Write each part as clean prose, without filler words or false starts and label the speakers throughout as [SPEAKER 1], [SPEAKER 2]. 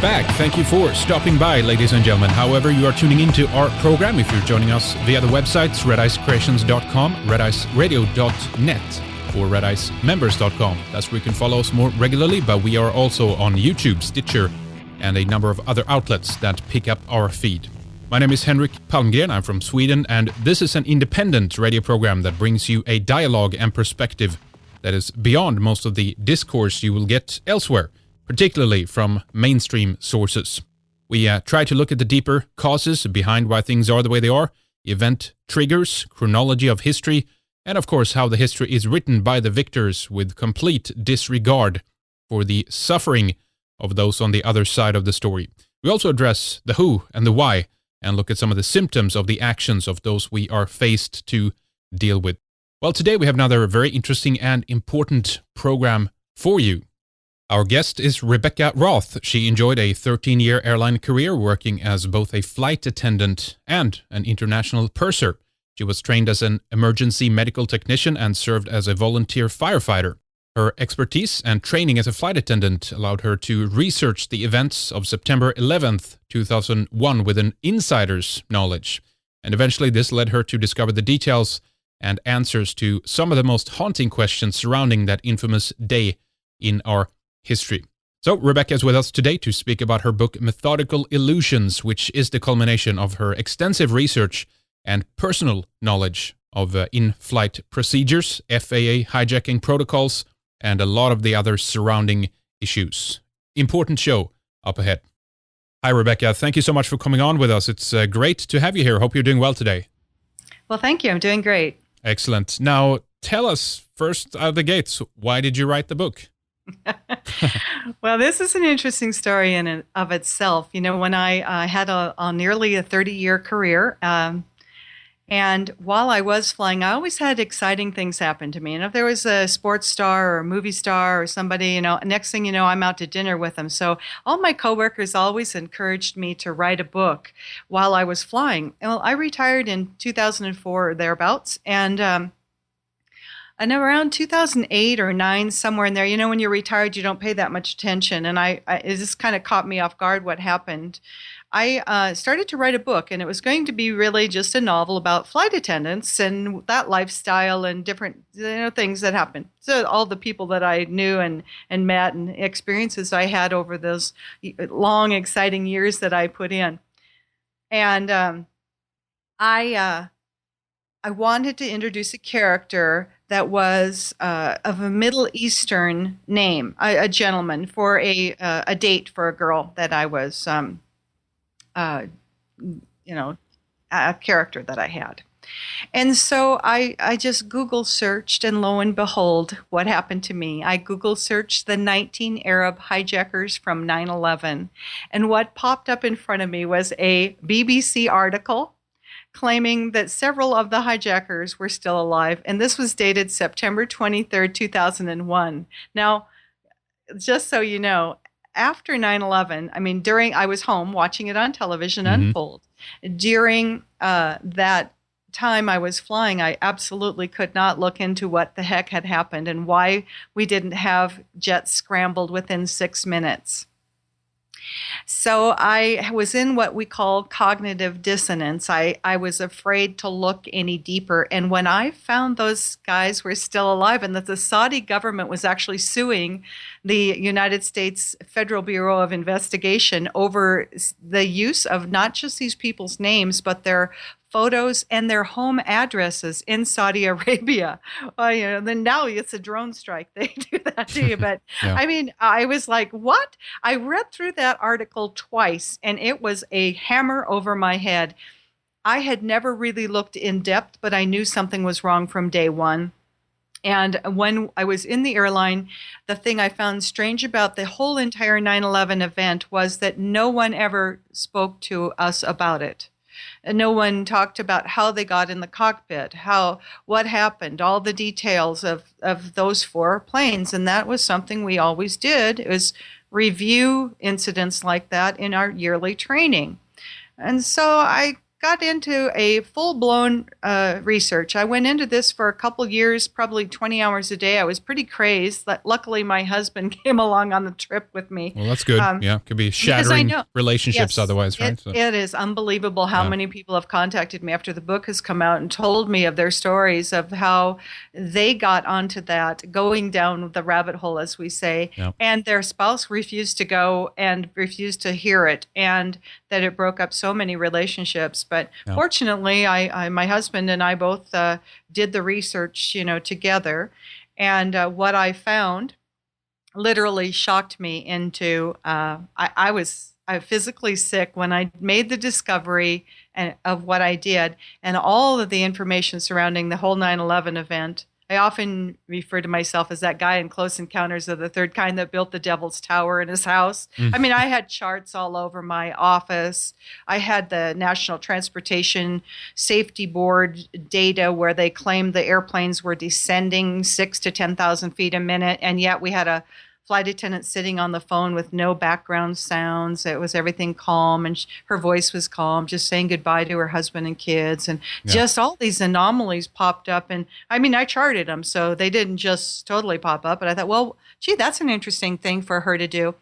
[SPEAKER 1] are back. Thank you for stopping by, ladies and gentlemen. However, you are tuning into our program. If you're joining us via the websites, redicecreations.com, rediceradio.net, or redicemembers.com. That's where you can follow us more regularly, but we are also on YouTube, Stitcher, and a number of other outlets that pick up our feed. My name is Henrik Palmgren. I'm from Sweden, and this is an independent radio program that brings you a dialogue and perspective that is beyond most of the discourse you will get elsewhere, particularly from mainstream sources. We try to look at the deeper causes behind why things are the way they are, event triggers, chronology of history, and of course how the history is written by the victors with complete disregard for the suffering of those on the other side of the story. We also address the who and the why, and look at some of the symptoms of the actions of those we are faced to deal with. Well, today we have another very interesting and important program for you. Our guest is Rebekah Roth. She enjoyed a 13-year airline career working as both a flight attendant and an international purser. She was trained as an emergency medical technician and served as a volunteer firefighter. Her expertise and training as a flight attendant allowed her to research the events of September 11th, 2001 with an insider's knowledge. And eventually this led her to discover the details and answers to some of the most haunting questions surrounding that infamous day in our history. So Rebekah is with us today to speak about her book Methodical Illusions, which is the culmination of her extensive research and personal knowledge of in-flight procedures, FAA hijacking protocols, and a lot of the other surrounding issues. Important show up ahead. Hi, Rebekah. Thank you so much for coming on with us. It's great to have you here. Hope you're doing well today.
[SPEAKER 2] Well, thank you. I'm doing great.
[SPEAKER 1] Excellent. Now, tell us first out of the gates, why did you write the book?
[SPEAKER 2] Well, this is an interesting story in and of itself. You know, when I had a nearly a 30-year career, and while I was flying, I always had exciting things happen to me. And if there was a sports star or a movie star or somebody, you know, next thing you know, I'm out to dinner with them. So all my coworkers always encouraged me to write a book while I was flying. Well, I retired in 2004 or thereabouts, and around 2008 or 9, somewhere in there, you know, when you're retired, you don't pay that much attention. And it just kind of caught me off guard what happened. I started to write a book, and it was going to be really just a novel about flight attendants and that lifestyle and different things that happened. So all the people that I knew and met and experiences I had over those long, exciting years that I put in. And I wanted to introduce a character that was of a Middle Eastern name, a gentleman, for a date for a girl that I was a character that I had. And so I just Google searched, and lo and behold, what happened to me? I Google searched the 19 Arab hijackers from 9/11, and what popped up in front of me was a BBC article claiming that several of the hijackers were still alive, and this was dated September 23rd, 2001. Now, just so you know, after 9/11, I was home watching it on television unfold. During that time I was flying, I absolutely could not look into what the heck had happened and why we didn't have jets scrambled within 6 minutes. So I was in what we call cognitive dissonance. I was afraid to look any deeper. And when I found those guys were still alive and that the Saudi government was actually suing the United States Federal Bureau of Investigation over the use of not just these people's names, but their photos and their home addresses in Saudi Arabia. Well, then now it's a drone strike. They do that to you. But yeah. I was like, what? I read through that article twice, and it was a hammer over my head. I had never really looked in depth, but I knew something was wrong from day one. And when I was in the airline, the thing I found strange about the whole entire 9/11 event was that no one ever spoke to us about it. And no one talked about how they got in the cockpit, what happened, all the details of those 4 planes. And that was something we always did, is review incidents like that in our yearly training. And so I got into a full-blown research. I went into this for a couple years, probably 20 hours a day. I was pretty crazed. Luckily, my husband came along on the trip with me.
[SPEAKER 1] Well, that's good. Could be shattering relationships otherwise, right?
[SPEAKER 2] It is unbelievable how many people have contacted me after the book has come out and told me of their stories of how they got onto that, going down the rabbit hole, as we say, and their spouse refused to go and refused to hear it, and that it broke up so many relationships. But fortunately, my husband and I both did the research, together, and what I found literally shocked me into. I was physically sick when I made the discovery of what I did, and all of the information surrounding the whole 9/11 event. I often refer to myself as that guy in Close Encounters of the Third Kind that built the Devil's Tower in his house. I mean, I had charts all over my office. I had the National Transportation Safety Board data where they claimed the airplanes were descending 6,000 to 10,000 feet a minute, and yet we had a flight attendant sitting on the phone with no background sounds. It was everything calm, and her voice was calm, just saying goodbye to her husband and kids. And just all these anomalies popped up. And I mean, I charted them, so they didn't just totally pop up. But I thought, well, gee, that's an interesting thing for her to do.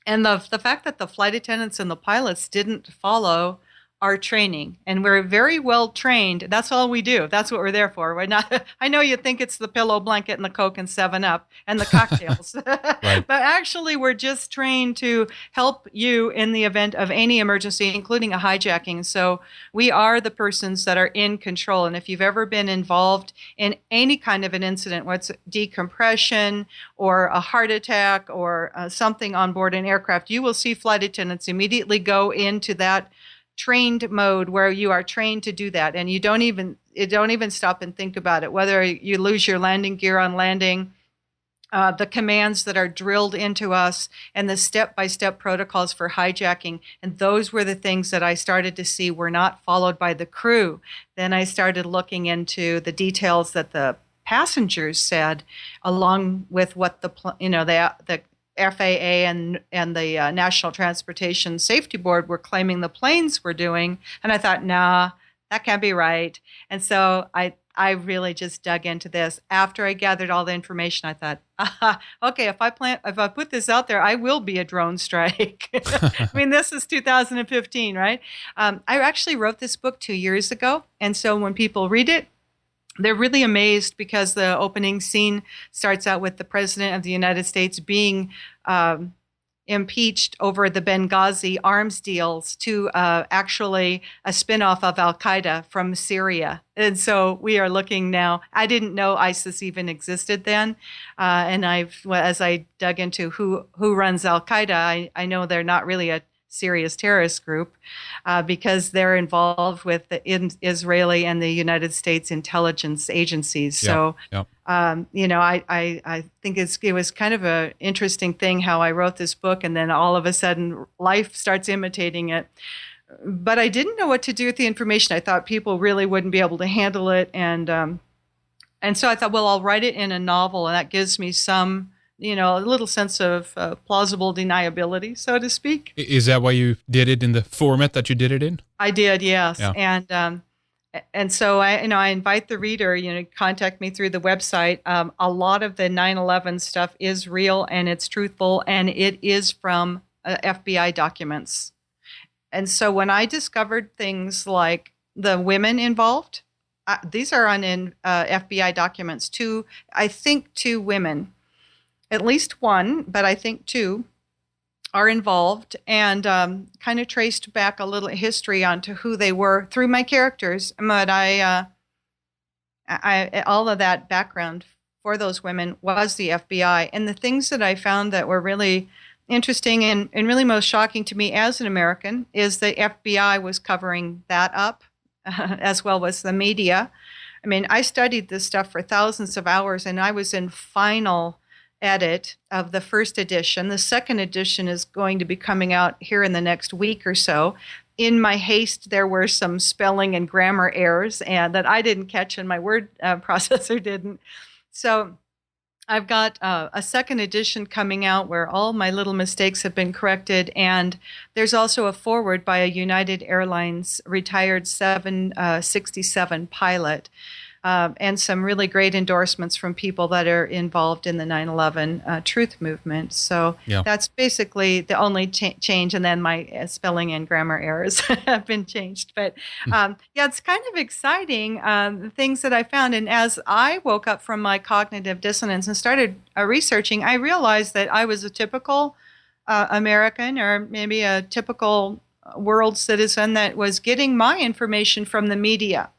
[SPEAKER 2] And the fact that the flight attendants and the pilots didn't follow our training, and we're very well trained. That's all we do. That's what we're there for. We're not. I know you think it's the pillow, blanket, and the Coke and 7-Up and the cocktails,
[SPEAKER 1] Right.
[SPEAKER 2] but actually we're just trained to help you in the event of any emergency, including a hijacking. So we are the persons that are in control. And if you've ever been involved in any kind of an incident, whether it's decompression or a heart attack or something on board an aircraft, you will see flight attendants immediately go into that trained mode where you are trained to do that, and you don't even stop and think about it. Whether you lose your landing gear on landing, the commands that are drilled into us, and the step-by-step protocols for hijacking, and those were the things that I started to see were not followed by the crew. Then I started looking into the details that the passengers said, along with what the FAA and the National Transportation Safety Board were claiming the planes were doing. And I thought, nah, that can't be right. And so I really just dug into this. After I gathered all the information, I thought, okay, if I put this out there, I will be a drone strike. I mean, this is 2015, right? I actually wrote this book 2 years ago. And so when people read it, they're really amazed because the opening scene starts out with the President of the United States being impeached over the Benghazi arms deals to actually a spinoff of Al-Qaeda from Syria. And so we are looking now. I didn't know ISIS even existed then. And as I dug into who runs Al-Qaeda, I know they're not really a serious terrorist group because they're involved with the Israeli and the United States intelligence agencies. So, I think it was kind of an interesting thing how I wrote this book, and then all of a sudden life starts imitating it. But I didn't know what to do with the information. I thought people really wouldn't be able to handle it, and so I thought, well, I'll write it in a novel, and that gives me some a little sense of plausible deniability, so to speak.
[SPEAKER 1] Is that why you did it in the format that you did it in?
[SPEAKER 2] I did, yes.
[SPEAKER 1] Yeah.
[SPEAKER 2] And so I invite the reader, contact me through the website. A lot of the 9/11 stuff is real and it's truthful, and it is from FBI documents. And so when I discovered things like the women involved, these are on FBI documents. I think two women. At least one, but I think two, are involved, and kind of traced back a little history onto who they were through my characters. But I all of that background for those women was the FBI. And the things that I found that were really interesting and really most shocking to me as an American is the FBI was covering that up, as well as the media. I mean, I studied this stuff for thousands of hours, and I was in final edit of the first edition. The second edition is going to be coming out here in the next week or so. In my haste, there were some spelling and grammar errors and that I didn't catch and my word processor didn't. So I've got a second edition coming out where all my little mistakes have been corrected, and there's also a foreword by a United Airlines retired 767 pilot, and some really great endorsements from people that are involved in the 9/11 truth movement. So that's basically the only change, and then my spelling and grammar errors have been changed. But it's kind of exciting, the things that I found. And as I woke up from my cognitive dissonance and started researching, I realized that I was a typical American, or maybe a typical world citizen, that was getting my information from the media.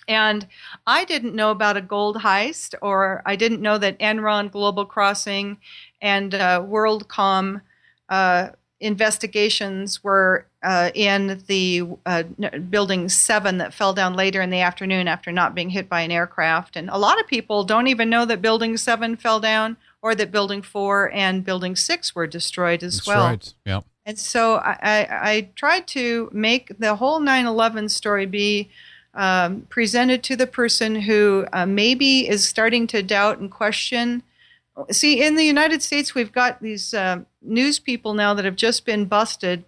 [SPEAKER 2] And I didn't know about a gold heist, or I didn't know that Enron, Global Crossing, and WorldCom investigations were in the Building 7 that fell down later in the afternoon after not being hit by an aircraft. And a lot of people don't even know that Building 7 fell down, or that Building 4 and Building 6 were destroyed as well.
[SPEAKER 1] That's right, yeah.
[SPEAKER 2] And so I tried to make the whole 9/11 story be presented to the person who maybe is starting to doubt and question. See, in the United States, we've got these news people now that have just been busted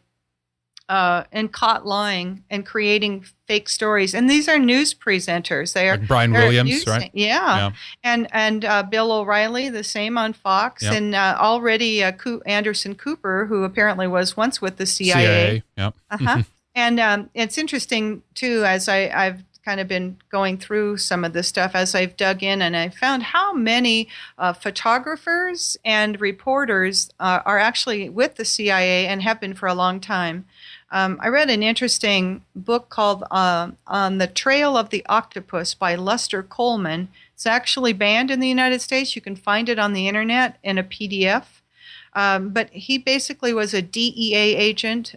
[SPEAKER 2] and caught lying and creating fake stories. And these are news presenters. They are
[SPEAKER 1] like Brian Williams, right?
[SPEAKER 2] Yeah. And Bill O'Reilly, the same on Fox, and already Anderson Cooper, who apparently was once with the CIA. And it's interesting, too, as I've kind of been going through some of this stuff, as I've dug in, and I found how many photographers and reporters are actually with the CIA and have been for a long time. I read an interesting book called On the Trail of the Octopus by Lester Coleman. It's actually banned in the United States. You can find it on the internet in a PDF. But he basically was a DEA agent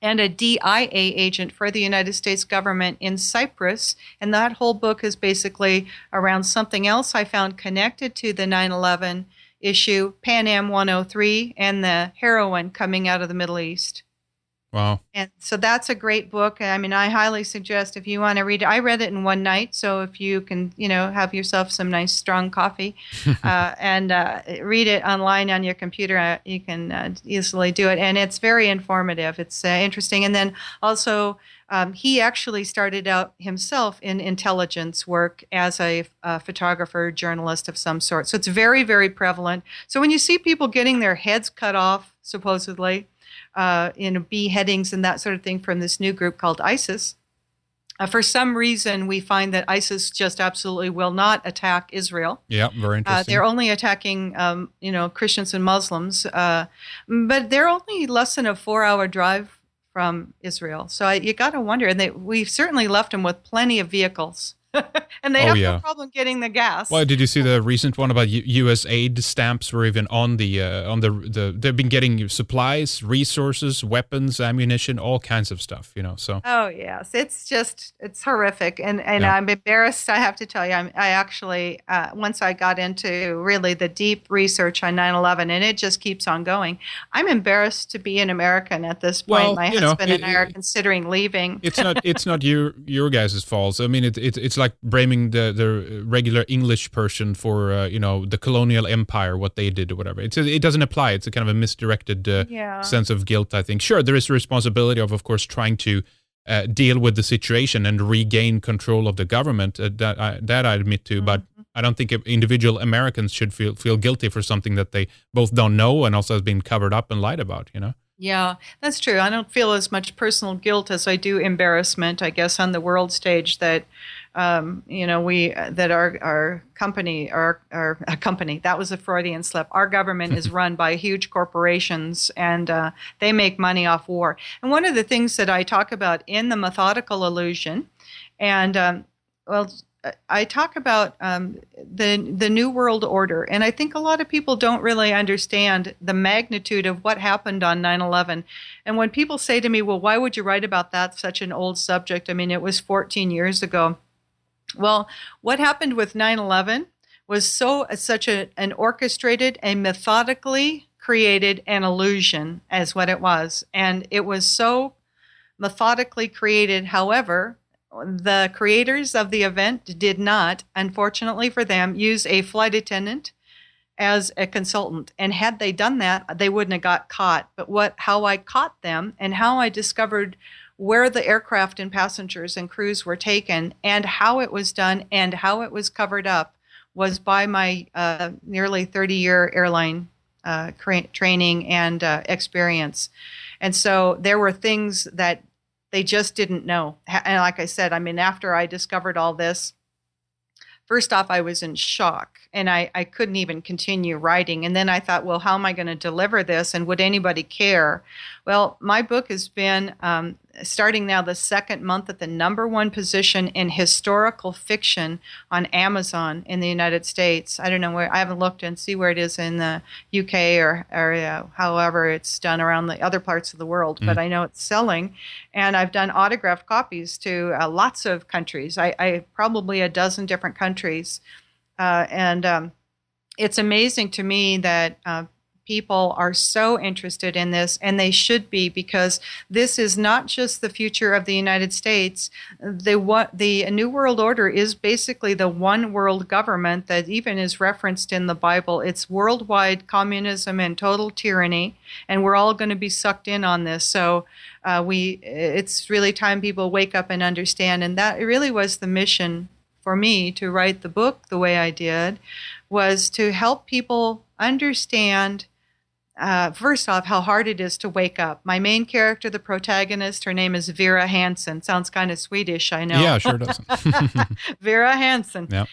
[SPEAKER 2] and a DIA agent for the United States government in Cyprus. And that whole book is basically around something else I found connected to the 9/11 issue, Pan Am 103, and the heroin coming out of the Middle East.
[SPEAKER 1] Wow.
[SPEAKER 2] And so that's a great book. I mean, I highly suggest if you want to read it. I read it in one night, so if you can, have yourself some nice strong coffee and read it online on your computer, you can easily do it. And it's very informative. It's interesting. And then also, he actually started out himself in intelligence work as a photographer, journalist of some sort. So it's very, very prevalent. So when you see people getting their heads cut off, supposedly, beheadings and that sort of thing from this new group called ISIS. For some reason, we find that ISIS just absolutely will not attack Israel.
[SPEAKER 1] Yeah, very interesting.
[SPEAKER 2] They're only attacking, Christians and Muslims, but they're only less than a 4-hour drive from Israel. So you got to wonder, and we've certainly left them with plenty of vehicles. And they have no problem getting the gas.
[SPEAKER 1] Well, did you see the recent one about U.S. aid stamps were even on the they've been getting supplies, resources, weapons, ammunition, all kinds of stuff, so.
[SPEAKER 2] Oh, yes. It's horrific. And I'm embarrassed, I have to tell you. I actually, once I got into really the deep research on 9/11, and it just keeps on going, I'm embarrassed to be an American at this point.
[SPEAKER 1] Well,
[SPEAKER 2] my husband and I are considering leaving.
[SPEAKER 1] It's not your guys' fault. I mean, it's like blaming the regular English person for the colonial empire, what they did or whatever. It doesn't apply. It's a kind of a misdirected sense of guilt, I think. Sure, there is a responsibility of course, trying to deal with the situation and regain control of the government. That I admit to, but I don't think individual Americans should feel guilty for something that they both don't know and also has been covered up and lied about.
[SPEAKER 2] Yeah, that's true. I don't feel as much personal guilt as I do embarrassment, I guess, on the world stage that, that our company, that was a Freudian slip. Our government is run by huge corporations, and they make money off war. And one of the things that I talk about in the Methodical illusion, and I talk about the New World Order, and I think a lot of people don't really understand the magnitude of what happened on 9/11. And when people say to me, well, why would you write about that, such an old subject? I mean, it was 14 years ago. Well, what happened with 9/11 was such an orchestrated and methodically created an illusion as what it was. And it was so methodically created, however, the creators of the event did not, unfortunately for them, use a flight attendant as a consultant. And had they done that, they wouldn't have got caught. But how I caught them and how I discovered where the aircraft and passengers and crews were taken and how it was done and how it was covered up was by my nearly 30-year airline training and experience. And so there were things that they just didn't know. And like I said, I mean, after I discovered all this, first off, I was in shock and I couldn't even continue writing. And then I thought, well, how am I going to deliver this? And would anybody care? Well, my book has been starting now the second month at the #1 position in historical fiction on Amazon in the United States. I don't know where, I haven't looked and see where it is in the UK or however it's done around the other parts of the world, but I know it's selling. And I've done autographed copies to lots of countries. I probably a dozen different countries. And it's amazing to me that people are so interested in this, and they should be, because this is not just the future of the United States. The New World Order is basically the one world government that even is referenced in the Bible. It's worldwide communism and total tyranny, and we're all going to be sucked in on this. So it's really time people wake up and understand, and that really was the mission for me to write the book the way I did, was to help people understand, first off, how hard it is to wake up. My main character, the protagonist, her name is Vera Hansen. Sounds kind of Swedish, I know.
[SPEAKER 1] Yeah, sure does.
[SPEAKER 2] Vera Hansen.
[SPEAKER 1] Yeah.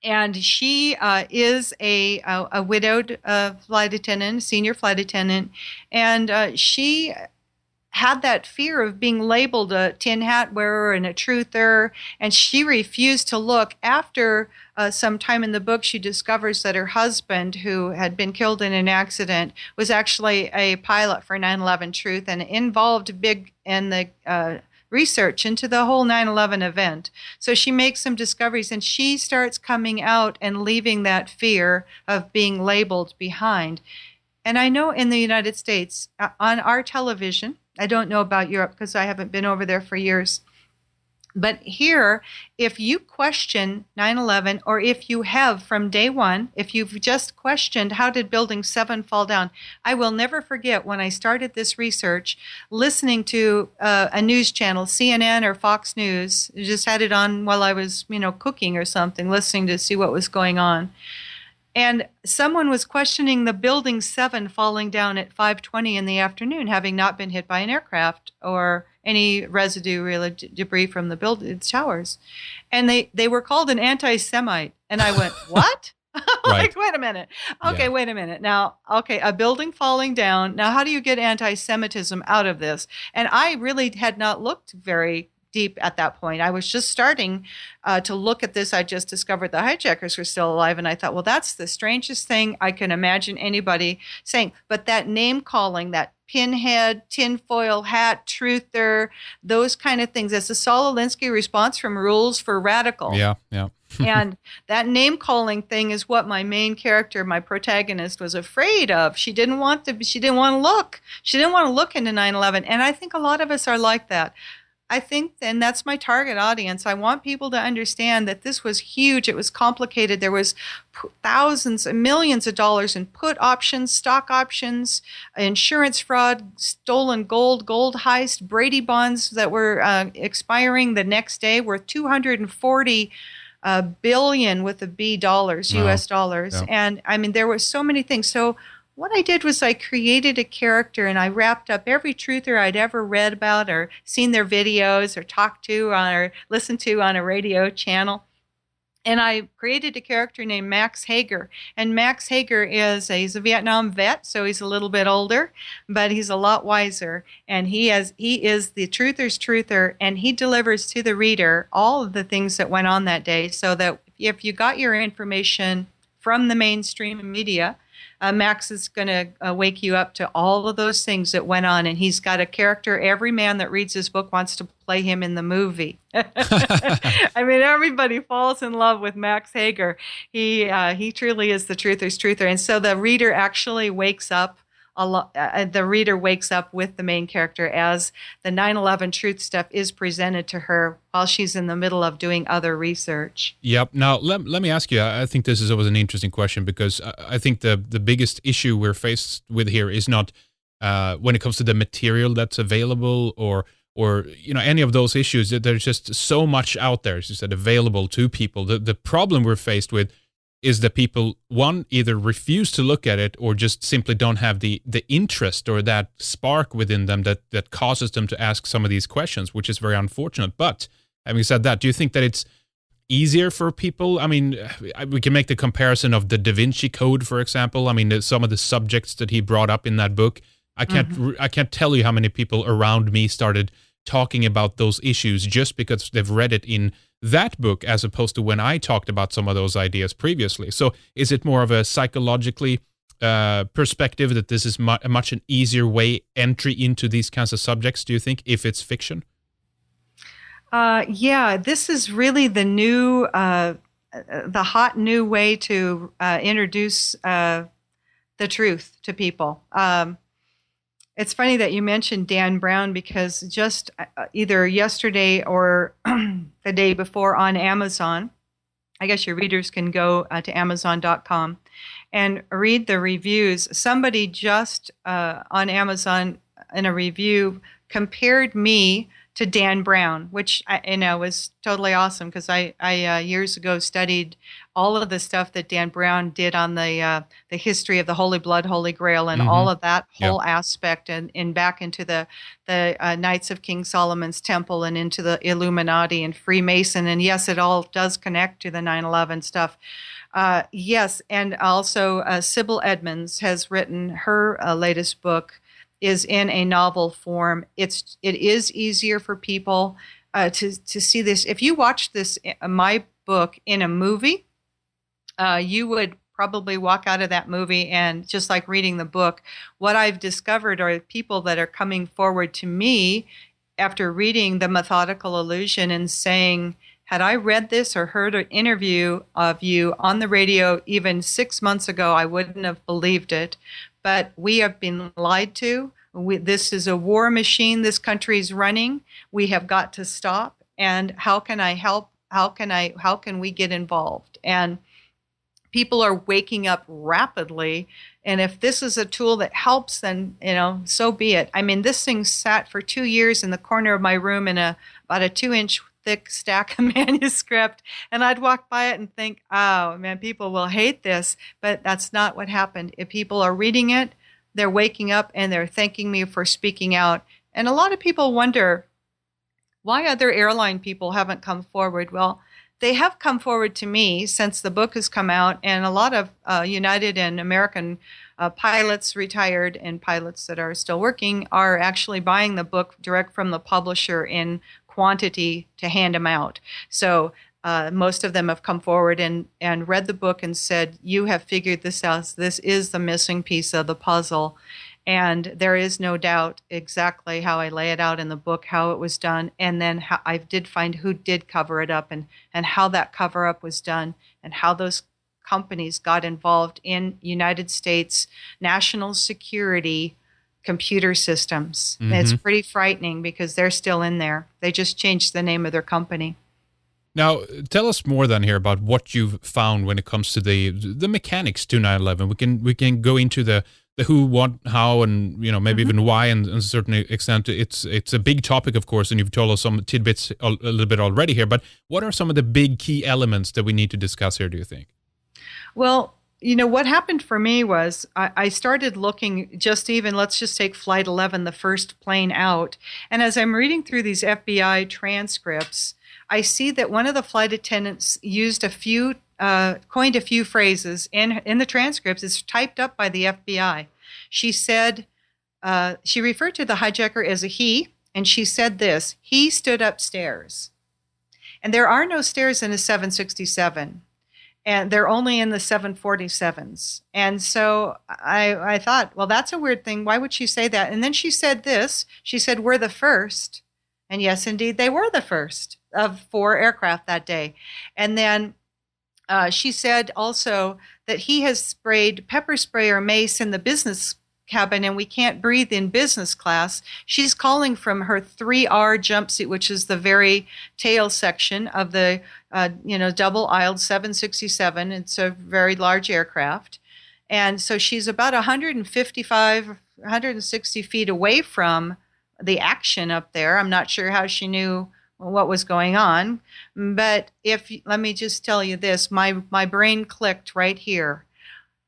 [SPEAKER 2] And she is a widowed flight attendant, senior flight attendant, and she had that fear of being labeled a tin hat wearer and a truther, and she refused to look. After some time in the book, she discovers that her husband, who had been killed in an accident, was actually a pilot for 9/11 Truth and involved big in the research into the whole 9/11 event. So she makes some discoveries, and she starts coming out and leaving that fear of being labeled behind. And I know in the United States, on our television, I don't know about Europe because I haven't been over there for years. But here, if you question 9/11, or if you have from day one, if you've just questioned how did Building 7 fall down, I will never forget when I started this research, listening to a news channel, CNN or Fox News. I just had it on while I was, cooking or something, listening to see what was going on. And someone was questioning the Building 7 falling down at 5:20 in the afternoon, having not been hit by an aircraft or any residue, debris from the towers. And they were called an anti-Semite. And I went, what?
[SPEAKER 1] Right.
[SPEAKER 2] Wait a minute. Okay, wait a minute. Now, a building falling down. Now, how do you get anti-Semitism out of this? And I really had not looked very deep at that point. I was just starting to look at this. I just discovered the hijackers were still alive, and I thought, well, that's the strangest thing I can imagine anybody saying. But that name calling, that pinhead, tinfoil hat, truther, those kind of things, that's a Saul Alinsky response from Rules for Radical.
[SPEAKER 1] Yeah.
[SPEAKER 2] And that name calling thing is what my main character, my protagonist, was afraid of. She didn't want to look. She didn't want to look into 9/11. And I think a lot of us are like that. I think, and that's my target audience, I want people to understand that this was huge. It was complicated. There was thousands and millions of dollars in put options, stock options, insurance fraud, stolen gold heist, Brady bonds that were expiring the next day were $240 billion with a B dollars, US dollars.
[SPEAKER 1] Yeah.
[SPEAKER 2] And I mean, there were so many things. So what I did was I created a character, and I wrapped up every truther I'd ever read about or seen their videos or talked to or listened to on a radio channel. And I created a character named Max Hager. And Max Hager he's a Vietnam vet, so he's a little bit older, but he's a lot wiser. And he is the truther's truther, and he delivers to the reader all of the things that went on that day, so that if you got your information from the mainstream media, Max is going to wake you up to all of those things that went on, and he's got a character. Every man that reads his book wants to play him in the movie. I mean, everybody falls in love with Max Hager. He truly is the truther's truther, and so the reader actually wakes up the reader wakes up with the main character as the 9/11 truth stuff is presented to her while she's in the middle of doing other research.
[SPEAKER 1] Yep. Now, let me ask you, I think this is always an interesting question because I think the biggest issue we're faced with here is not when it comes to the material that's available or any of those issues. There's just so much out there, as you said, available to people. The problem we're faced with is that people, one, either refuse to look at it or just simply don't have the interest or that spark within them that causes them to ask some of these questions, which is very unfortunate. But having said that, do you think that it's easier for people? I mean, we can make the comparison of the Da Vinci Code, for example. I mean, some of the subjects that he brought up in that book, I can't tell you how many people around me started talking about those issues just because they've read it in that book as opposed to when I talked about some of those ideas previously. So is it more of a psychologically perspective that this is much an easier way entry into these kinds of subjects, do you think, if it's fiction?
[SPEAKER 2] Yeah, this is really the new, the hot new way to introduce the truth to people. It's funny that you mentioned Dan Brown because just either yesterday or the day before on Amazon, I guess your readers can go to Amazon.com and read the reviews. Somebody just on Amazon in a review compared me to Dan Brown, which was totally awesome because I years ago studied all of the stuff that Dan Brown did on the history of the Holy Blood, Holy Grail, and all of that whole aspect, and back into the Knights of King Solomon's Temple and into the Illuminati and Freemason, and yes, it all does connect to the 9/11 stuff. Yes, and also Sybil Edmonds has written her latest book. Is in a novel form. It is easier for people to see this. If you watch this, my book, in a movie, you would probably walk out of that movie and just like reading the book. What I've discovered are people that are coming forward to me after reading The Methodical Illusion and saying, had I read this or heard an interview of you on the radio even 6 months ago, I wouldn't have believed it. But we have been lied to. This is a war machine this country is running. We have got to stop. And how can I help? How can we get involved? And people are waking up rapidly. And if this is a tool that helps, then, so be it. I mean, this thing sat for 2 years in the corner of my room in about a 2-inch thick stack of manuscript, and I'd walk by it and think, oh man, people will hate this, but that's not what happened. If people are reading it, they're waking up and they're thanking me for speaking out. And a lot of people wonder why other airline people haven't come forward. Well, they have come forward to me since the book has come out, and a lot of United and American pilots, retired, and pilots that are still working are actually buying the book direct from the publisher in quantity to hand them out. So most of them have come forward and read the book and said, you have figured this out. This is the missing piece of the puzzle. And there is no doubt exactly how I lay it out in the book, how it was done. And then how I did find who did cover it up and how that cover up was done and how those companies got involved in United States national security computer systems. Mm-hmm. It's pretty frightening because they're still in there. They just changed the name of their company.
[SPEAKER 1] Now, tell us more then here about what you've found when it comes to the mechanics to 9/11. We can go into the who, what, how, and maybe even why, and to a certain extent, it's a big topic, of course, and you've told us some tidbits a little bit already here. But what are some of the big key elements that we need to discuss here, do you think?
[SPEAKER 2] Well, what happened for me was I started looking let's just take Flight 11, the first plane out. And as I'm reading through these FBI transcripts, I see that one of the flight attendants used coined a few phrases in the transcripts. It's typed up by the FBI. She said, she referred to the hijacker as a he, and she said this: he stood upstairs. And there are no stairs in a 767. And they're only in the 747s. And so I thought, well, that's a weird thing. Why would she say that? And then she said this. She said, we're the first. And yes, indeed, they were the first of 4 aircraft that day. And then she said also that he has sprayed pepper spray or mace in the business cabin and we can't breathe in business class. She's calling from her 3R jumpsuit, which is the very tail section of the double-aisled 767. It's a very large aircraft. And so she's about 160 feet away from the action up there. I'm not sure how she knew what was going on. But let me just tell you this, my brain clicked right here.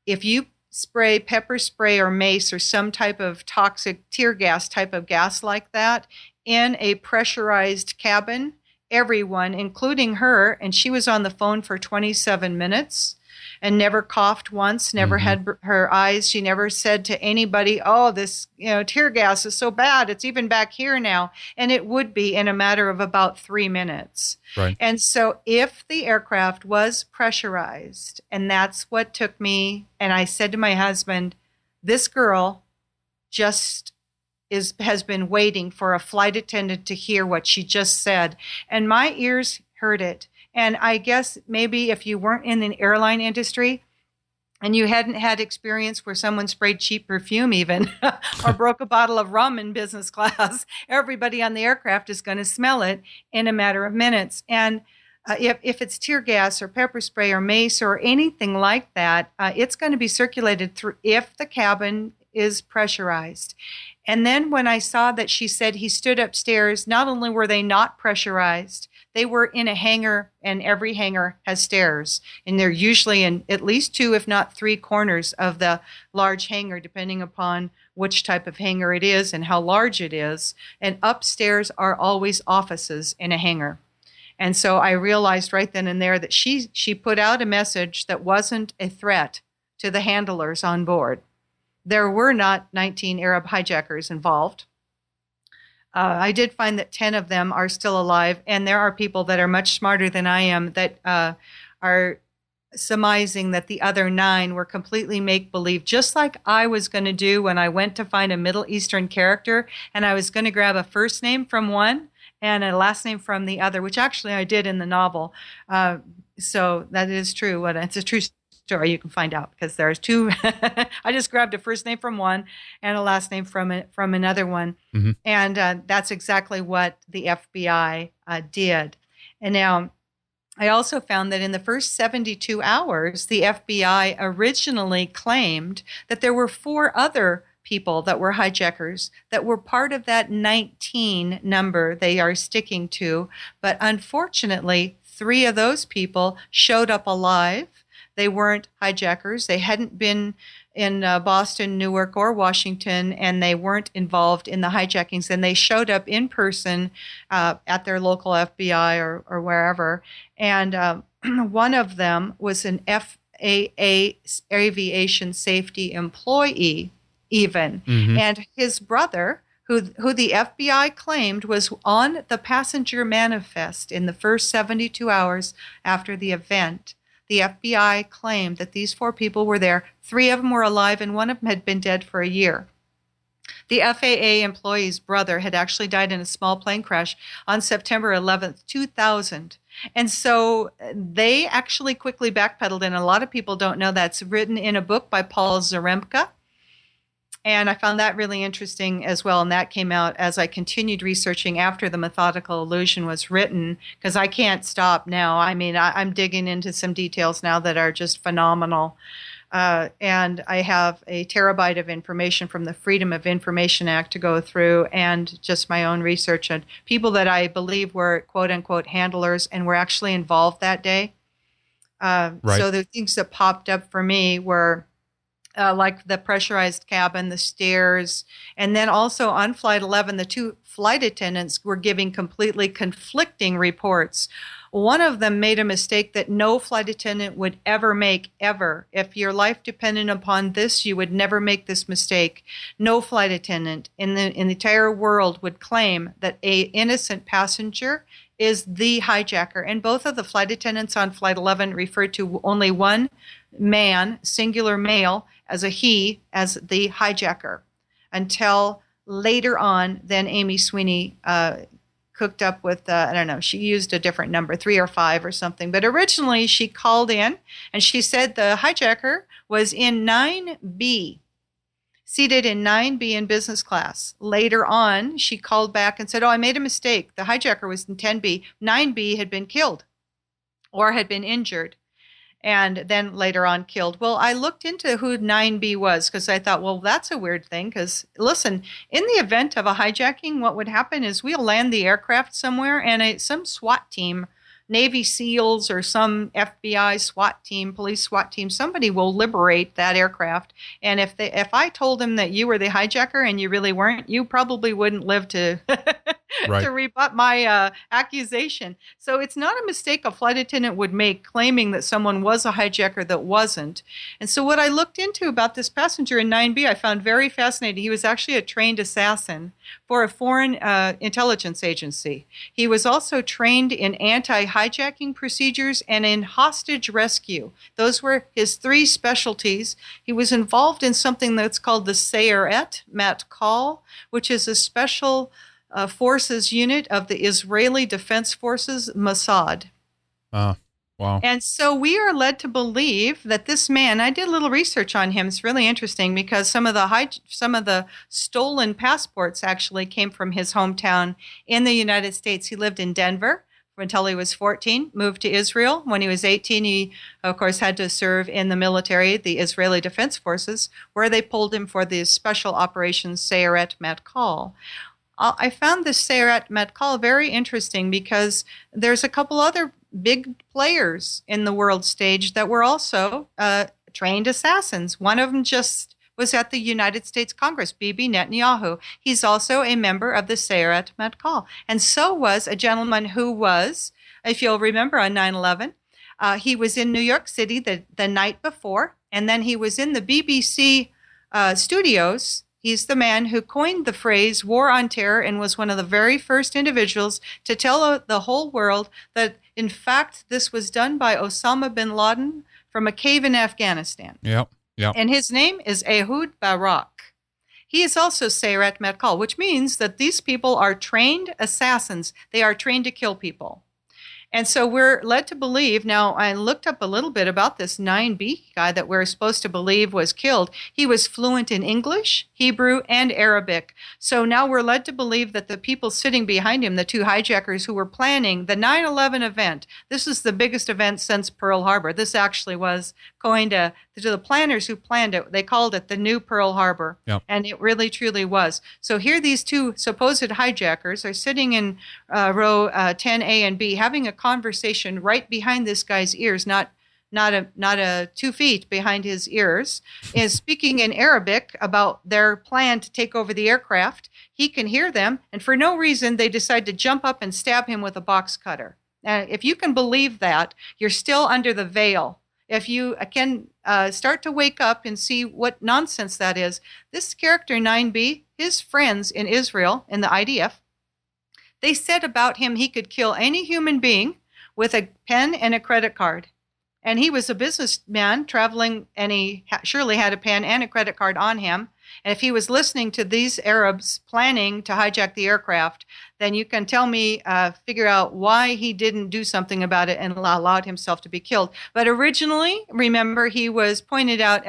[SPEAKER 2] If you spray pepper spray or mace or some type of toxic tear gas type of gas like that in a pressurized cabin, everyone, including her, and she was on the phone for 27 minutes and never coughed once, never had her eyes. She never said to anybody, oh, this tear gas is so bad. It's even back here now. And it would be in a matter of about 3 minutes.
[SPEAKER 1] Right.
[SPEAKER 2] And so if the aircraft was pressurized, and that's what took me, and I said to my husband, this girl just has been waiting for a flight attendant to hear what she just said. And my ears heard it. And I guess maybe if you weren't in the airline industry and you hadn't had experience where someone sprayed cheap perfume even or broke a bottle of rum in business class, everybody on the aircraft is going to smell it in a matter of minutes. And if it's tear gas or pepper spray or mace or anything like that, it's going to be circulated through if the cabin is pressurized. And then when I saw that she said he stood upstairs, not only were they not pressurized, they were in a hangar, and every hangar has stairs. And they're usually in at least 2, if not 3 corners of the large hangar, depending upon which type of hangar it is and how large it is. And upstairs are always offices in a hangar. And so I realized right then and there that she put out a message that wasn't a threat to the handlers on board. There were not 19 Arab hijackers involved. I did find that 10 of them are still alive, and there are people that are much smarter than I am that are surmising that the other 9 were completely make-believe, just like I was going to do when I went to find a Middle Eastern character, and I was going to grab a first name from one and a last name from the other, which actually I did in the novel. So that is true. It's a true story. You can find out because there's 2. I just grabbed a first name from one and a last name from another one. And that's exactly what the FBI did. And now I also found that in the first 72 hours, the FBI originally claimed that there were 4 other people that were hijackers that were part of that 19 number they are sticking to. But unfortunately, 3 of those people showed up alive. They weren't hijackers. They hadn't been in Boston, Newark, or Washington, and they weren't involved in the hijackings. And they showed up in person at their local FBI or wherever. And one of them was an FAA aviation safety employee, even. And his brother, who the FBI claimed was on the passenger manifest in the first 72 hours after the event. The FBI claimed that these 4 people were there. 3 of them were alive, and one of them had been dead for a year. The FAA employee's brother had actually died in a small plane crash on September 11th, 2000. And so they actually quickly backpedaled, and a lot of people don't know that's written in a book by Paul Zaremka. And I found that really interesting as well. And that came out as I continued researching after The Methodical Illusion was written, because I can't stop now. I mean, I'm digging into some details now that are just phenomenal. And I have a terabyte of information from the Freedom of Information Act to go through, and just my own research and people that I believe were quote unquote handlers and were actually involved that day. Right. So the things that popped up for me were like the pressurized cabin, the stairs, and then also on Flight 11, the 2 flight attendants were giving completely conflicting reports. One of them made a mistake that no flight attendant would ever make, ever. If your life depended upon this, you would never make this mistake. No flight attendant in the entire world would claim that an innocent passenger is the hijacker. And both of the flight attendants on Flight 11 referred to only one man, singular male, as a he, as the hijacker, until later on, then Amy Sweeney cooked up with, I don't know, she used a different number, 3 or 5 or something. But originally she called in and she said the hijacker was in 9B. seated in 9B in business class. Later on, she called back and said, I made a mistake. The hijacker was in 10B. 9B had been killed or had been injured, and then later on killed. Well, I looked into who 9B was because I thought, well, that's a weird thing because, listen, in the event of a hijacking, what would happen is we'll land the aircraft somewhere and some SWAT team, Navy SEALs or some FBI SWAT team, police SWAT team, somebody will liberate that aircraft. And if I told them that you were the hijacker and you really weren't, you probably wouldn't live to
[SPEAKER 1] Right.
[SPEAKER 2] to rebut my accusation. So it's not a mistake a flight attendant would make claiming that someone was a hijacker that wasn't. And so what I looked into about this passenger in 9B, I found very fascinating. He was actually a trained assassin for a foreign intelligence agency. He was also trained in anti-hijacking procedures and in hostage rescue. Those were his three specialties. He was involved in something that's called the Sayeret Matkal, which is a special forces unit of the Israeli Defense Forces, Mossad.
[SPEAKER 1] Wow.
[SPEAKER 2] And so we are led to believe that this man, I did a little research on him. It's really interesting because some of the stolen passports actually came from his hometown in the United States. He lived in Denver until he was 14, moved to Israel. When he was 18, he, of course, had to serve in the military, the Israeli Defense Forces, where they pulled him for the special operations Sayeret Matkal. I found this Sayeret Matkal very interesting because there's a couple other big players in the world stage that were also trained assassins. One of them just was at the United States Congress, Bibi Netanyahu. He's also a member of the Sayeret Matkal. And so was a gentleman who was, if you'll remember, on 9/11, he was in New York City the night before, and then he was in the BBC studios. He's the man who coined the phrase war on terror and was one of the very first individuals to tell the whole world that, in fact, this was done by Osama bin Laden from a cave in Afghanistan.
[SPEAKER 1] Yep.
[SPEAKER 2] And his name is Ehud Barak. He is also Sayeret Matkal, which means that these people are trained assassins. They are trained to kill people. And so we're led to believe, now I looked up a little bit about this 9B guy that we're supposed to believe was killed. He was fluent in English, Hebrew, and Arabic. So now we're led to believe that the people sitting behind him, the two hijackers who were planning the 9/11 event, this is the biggest event since Pearl Harbor. This actually was coined to the planners who planned it. They called it the new Pearl Harbor.
[SPEAKER 1] Yep.
[SPEAKER 2] And it really, truly was. So here these two supposed hijackers are sitting in row 10A and B having a conversation right behind this guy's ears, not 2 feet behind his ears, is speaking in Arabic about their plan to take over the aircraft. He can hear them, and for no reason, they decide to jump up and stab him with a box cutter. If you can believe that, you're still under the veil. If you can start to wake up and see what nonsense that is, this character 9B, his friends in Israel, in the IDF, they said about him he could kill any human being with a pen and a credit card. And he was a businessman traveling, and he surely had a pen and a credit card on him. And if he was listening to these Arabs planning to hijack the aircraft, then you can figure out why he didn't do something about it and allowed himself to be killed. But originally, remember, he was pointed out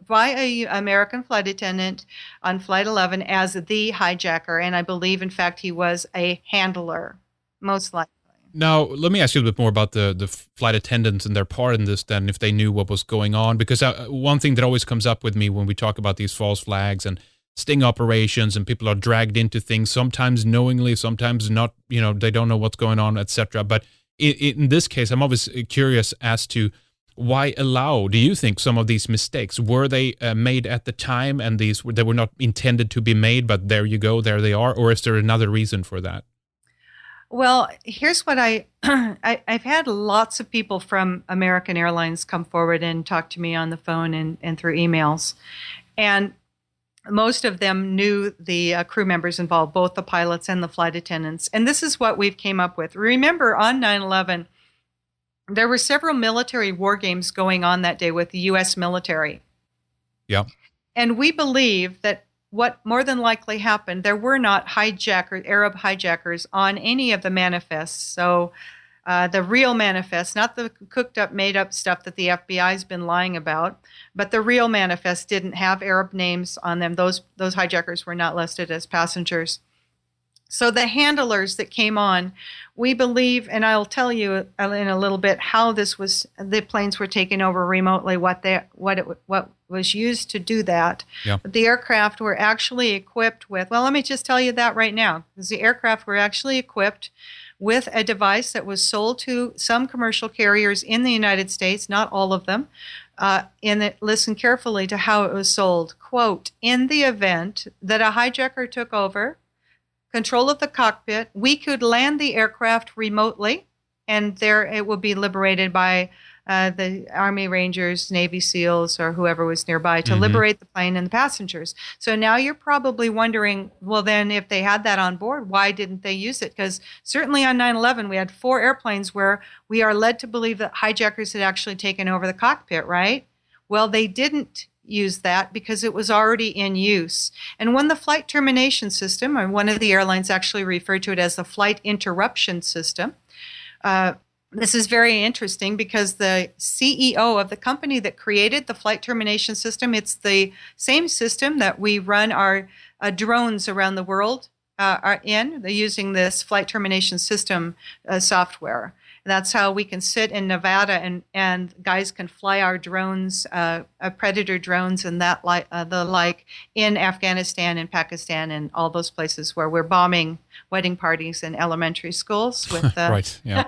[SPEAKER 2] by an American flight attendant on Flight 11 as the hijacker. And I believe, in fact, he was a handler, most likely.
[SPEAKER 1] Now, let me ask you a bit more about the flight attendants and their part in this, then, if they knew what was going on. Because one thing that always comes up with me when we talk about these false flags and sting operations and people are dragged into things, sometimes knowingly, sometimes not, they don't know what's going on, etc. But in this case, I'm always curious as to why do you think some of these mistakes? Were they made at the time and they were not intended to be made, but there you go, there they are? Or is there another reason for that?
[SPEAKER 2] Well, here's what I've had lots of people from American Airlines come forward and talk to me on the phone and through emails. And most of them knew the crew members involved, both the pilots and the flight attendants. And this is what we've came up with. Remember, on 9/11, there were several military war games going on that day with the U.S. military.
[SPEAKER 1] Yeah.
[SPEAKER 2] And we believe that what more than likely happened, there were not Arab hijackers on any of the manifests. So The real manifest, not the cooked up, made up stuff that the FBI's been lying about, but the real manifest didn't have Arab names on them. Those hijackers were not listed as passengers. So the handlers that came on, we believe, and I'll tell you in a little bit how the planes were taken over remotely, what was used to do that.
[SPEAKER 1] Yeah.
[SPEAKER 2] The aircraft were actually equipped with, well, let me just tell you that right now, because the aircraft were actually equipped with a device that was sold to some commercial carriers in the United States, not all of them. Listen carefully to how it was sold. Quote, in the event that a hijacker took over control of the cockpit, we could land the aircraft remotely, and there it will be liberated by the Army Rangers, Navy SEALs, or whoever was nearby to liberate the plane and the passengers. So now you're probably wondering, well, then if they had that on board, why didn't they use it? Because certainly on 9/11, we had 4 airplanes where we are led to believe that hijackers had actually taken over the cockpit, right? Well, they didn't use that because it was already in use. And when the flight termination system, or one of the airlines actually referred to it as the flight interruption system, this is very interesting because the CEO of the company that created the flight termination system, it's the same system that we run our drones around the world are in. They're using this flight termination system software. That's how we can sit in Nevada and guys can fly our drones, Predator drones and the like in Afghanistan and Pakistan and all those places where we're bombing wedding parties and elementary schools with
[SPEAKER 1] right, yeah.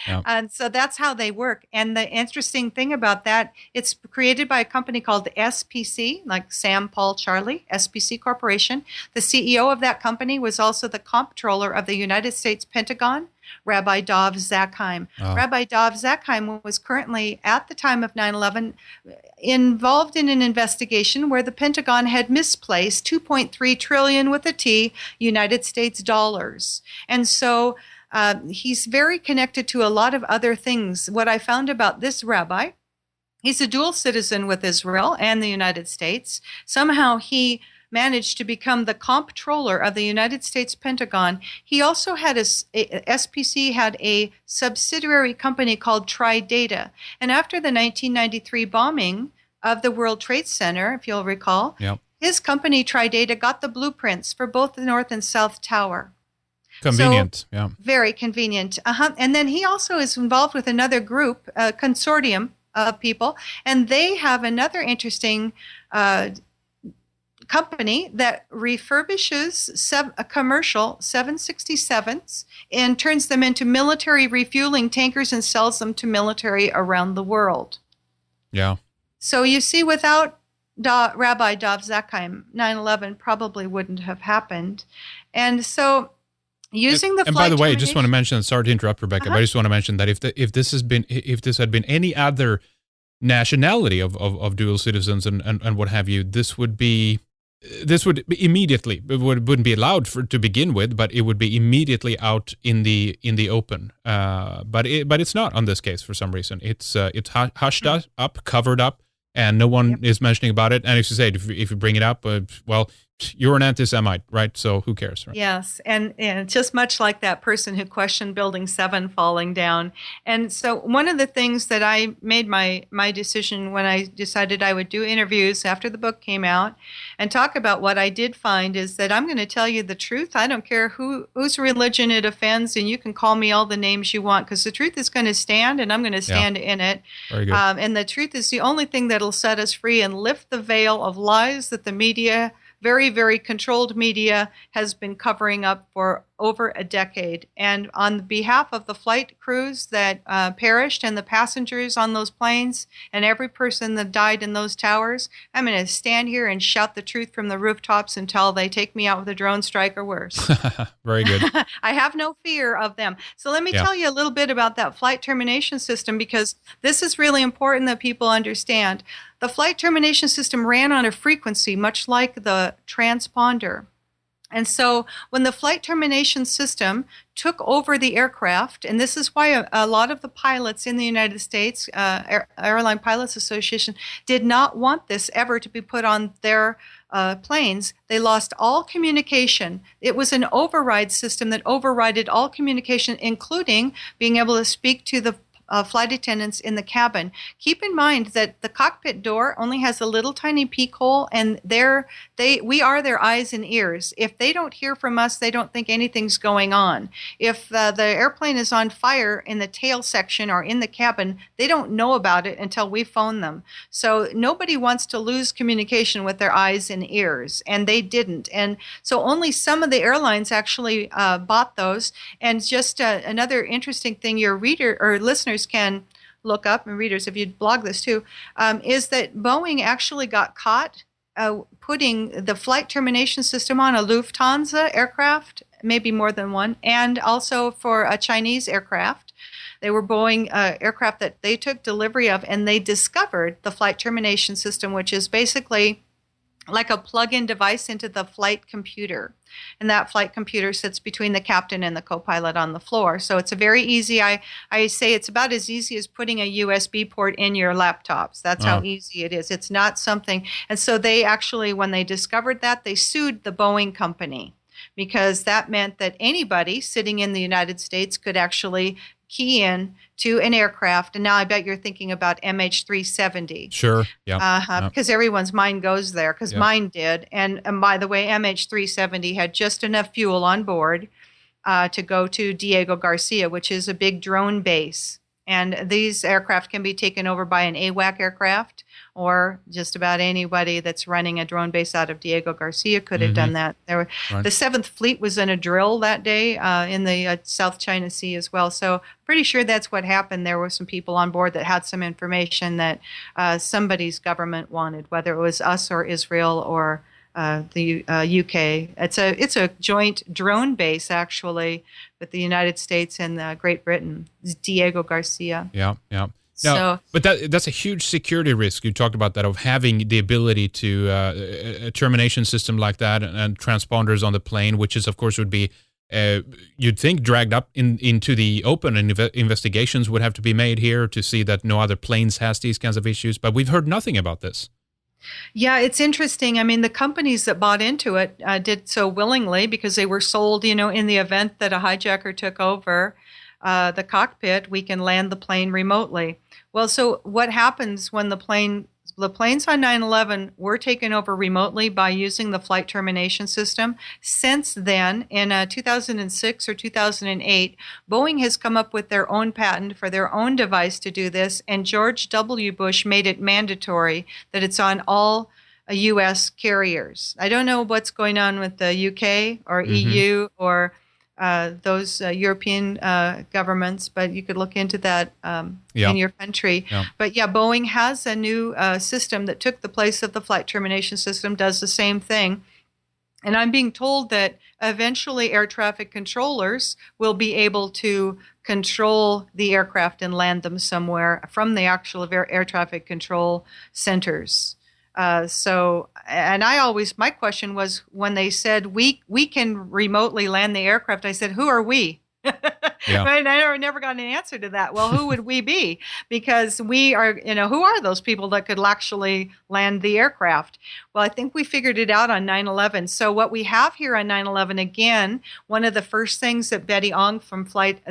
[SPEAKER 1] Yeah.
[SPEAKER 2] And so that's how they work. And the interesting thing about that, it's created by a company called the SPC, like Sam, Paul, Charlie, SPC Corporation. The CEO of that company was also the comptroller of the United States Pentagon, Rabbi Dov Zakheim.
[SPEAKER 1] Oh.
[SPEAKER 2] Rabbi Dov Zakheim was currently, at the time of 9/11, involved in an investigation where the Pentagon had misplaced 2.3 trillion with a T United States dollars. And so he's very connected to a lot of other things. What I found about this rabbi, he's a dual citizen with Israel and the United States. Somehow he managed to become the comptroller of the United States Pentagon. He also had SPC had a subsidiary company called Tridata. And after the 1993 bombing of the World Trade Center, if you'll recall, his company Tridata got the blueprints for both the North and South Tower.
[SPEAKER 1] Convenient, yeah.
[SPEAKER 2] Very convenient. And then he also is involved with another group, a consortium of people, and they have another interesting company that refurbishes commercial 767s and turns them into military refueling tankers and sells them to military around the world.
[SPEAKER 1] Yeah.
[SPEAKER 2] So you see, without Rabbi Dov Zakheim, 9/11 probably wouldn't have happened. And so using the
[SPEAKER 1] and by the way, I just want to mention, sorry to interrupt, Rebecca, but I just want to mention that if this had been any other nationality of dual citizens and what have you, this would immediately, it wouldn't be allowed to begin with, but it would be immediately out in the open. But it's not on this case for some reason. It's hushed up, covered up, and no one is mentioning about it. And if you say if you bring it up, well, you're an anti-Semite, right? So who cares, right?
[SPEAKER 2] Yes, and just much like that person who questioned Building 7 falling down. And so one of the things that I made my decision when I decided I would do interviews after the book came out and talk about what I did find is that I'm going to tell you the truth. I don't care whose religion it offends, and you can call me all the names you want, because the truth is going to stand, and I'm going to stand in it.
[SPEAKER 1] Very good.
[SPEAKER 2] And the truth is the only thing that'll set us free and lift the veil of lies that the media, very, very controlled media, has been covering up for over a decade. And on behalf of the flight crews that perished and the passengers on those planes and every person that died in those towers, I'm going to stand here and shout the truth from the rooftops until they take me out with a drone strike or worse.
[SPEAKER 1] Very good.
[SPEAKER 2] I have no fear of them. So let me tell you a little bit about that flight termination system, because this is really important that people understand. The flight termination system ran on a frequency much like the transponder. And so when the flight termination system took over the aircraft, and this is why a lot of the pilots in the United States, Airline Pilots Association, did not want this ever to be put on their planes. They lost all communication. It was an override system that overrided all communication, including being able to speak to the flight attendants in the cabin. Keep in mind that the cockpit door only has a little tiny peek hole, and we are their eyes and ears. If they don't hear from us, they don't think anything's going on. If the airplane is on fire in the tail section or in the cabin, they don't know about it until we phone them. So nobody wants to lose communication with their eyes and ears, and they didn't. And so only some of the airlines actually bought those. And just another interesting thing your reader or listeners can look up, and readers, if you'd blog this too, is that Boeing actually got caught putting the flight termination system on a Lufthansa aircraft, maybe more than one, and also for a Chinese aircraft. They were Boeing aircraft that they took delivery of, and they discovered the flight termination system, which is basically like a plug-in device into the flight computer. And that flight computer sits between the captain and the co-pilot on the floor. So it's a very easy, I say it's about as easy as putting a USB port in your laptops. That's how easy it is. It's not something. And so they actually, when they discovered that, they sued the Boeing company, because that meant that anybody sitting in the United States could actually key in to an aircraft. And now I bet you're thinking about MH370.
[SPEAKER 1] Sure. Yeah.
[SPEAKER 2] Because everyone's mind goes there, because mine did. And by the way, MH370 had just enough fuel on board to go to Diego Garcia, which is a big drone base. And these aircraft can be taken over by an AWAC aircraft, or just about anybody that's running a drone base out of Diego Garcia could have done that. The 7th Fleet was in a drill that day in the South China Sea as well. So pretty sure that's what happened. There were some people on board that had some information that somebody's government wanted, whether it was us or Israel or the UK. It's a joint drone base, actually, with the United States and Great Britain. It's Diego Garcia.
[SPEAKER 1] Yeah. Now, but that's a huge security risk. You talked about that, of having the ability to a termination system like that and transponders on the plane, which is, of course, would be you'd think dragged up into the open, and investigations would have to be made here to see that no other planes has these kinds of issues. But we've heard nothing about this.
[SPEAKER 2] Yeah, it's interesting. I mean, the companies that bought into it did so willingly, because they were sold, in the event that a hijacker took over the cockpit, we can land the plane remotely. Well, so what happens when the planes on 9/11 were taken over remotely by using the flight termination system? Since then, in 2006 or 2008, Boeing has come up with their own patent for their own device to do this, and George W. Bush made it mandatory that it's on all U.S. carriers. I don't know what's going on with the UK or EU or those European governments, but you could look into that in your country. Yeah. But yeah, Boeing has a new system that took the place of the flight termination system, does the same thing. And I'm being told that eventually air traffic controllers will be able to control the aircraft and land them somewhere from the actual air traffic control centers. My question was, when they said we can remotely land the aircraft, I said, who are we? Yeah. Right? I never got an answer to that. Well, who would we be? Because we are, who are those people that could actually land the aircraft? Well, I think we figured it out on 9/11. So what we have here on 9/11, again, one of the first things that Betty Ong from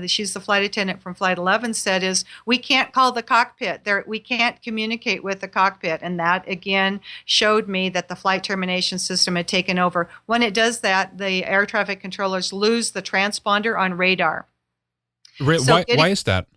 [SPEAKER 2] she's the flight attendant from Flight 11, said is, we can't call the cockpit. We can't communicate with the cockpit. And that, again, showed me that the flight termination system had taken over. When it does that, the air traffic controllers lose the transponder on radar.
[SPEAKER 1] Why is that?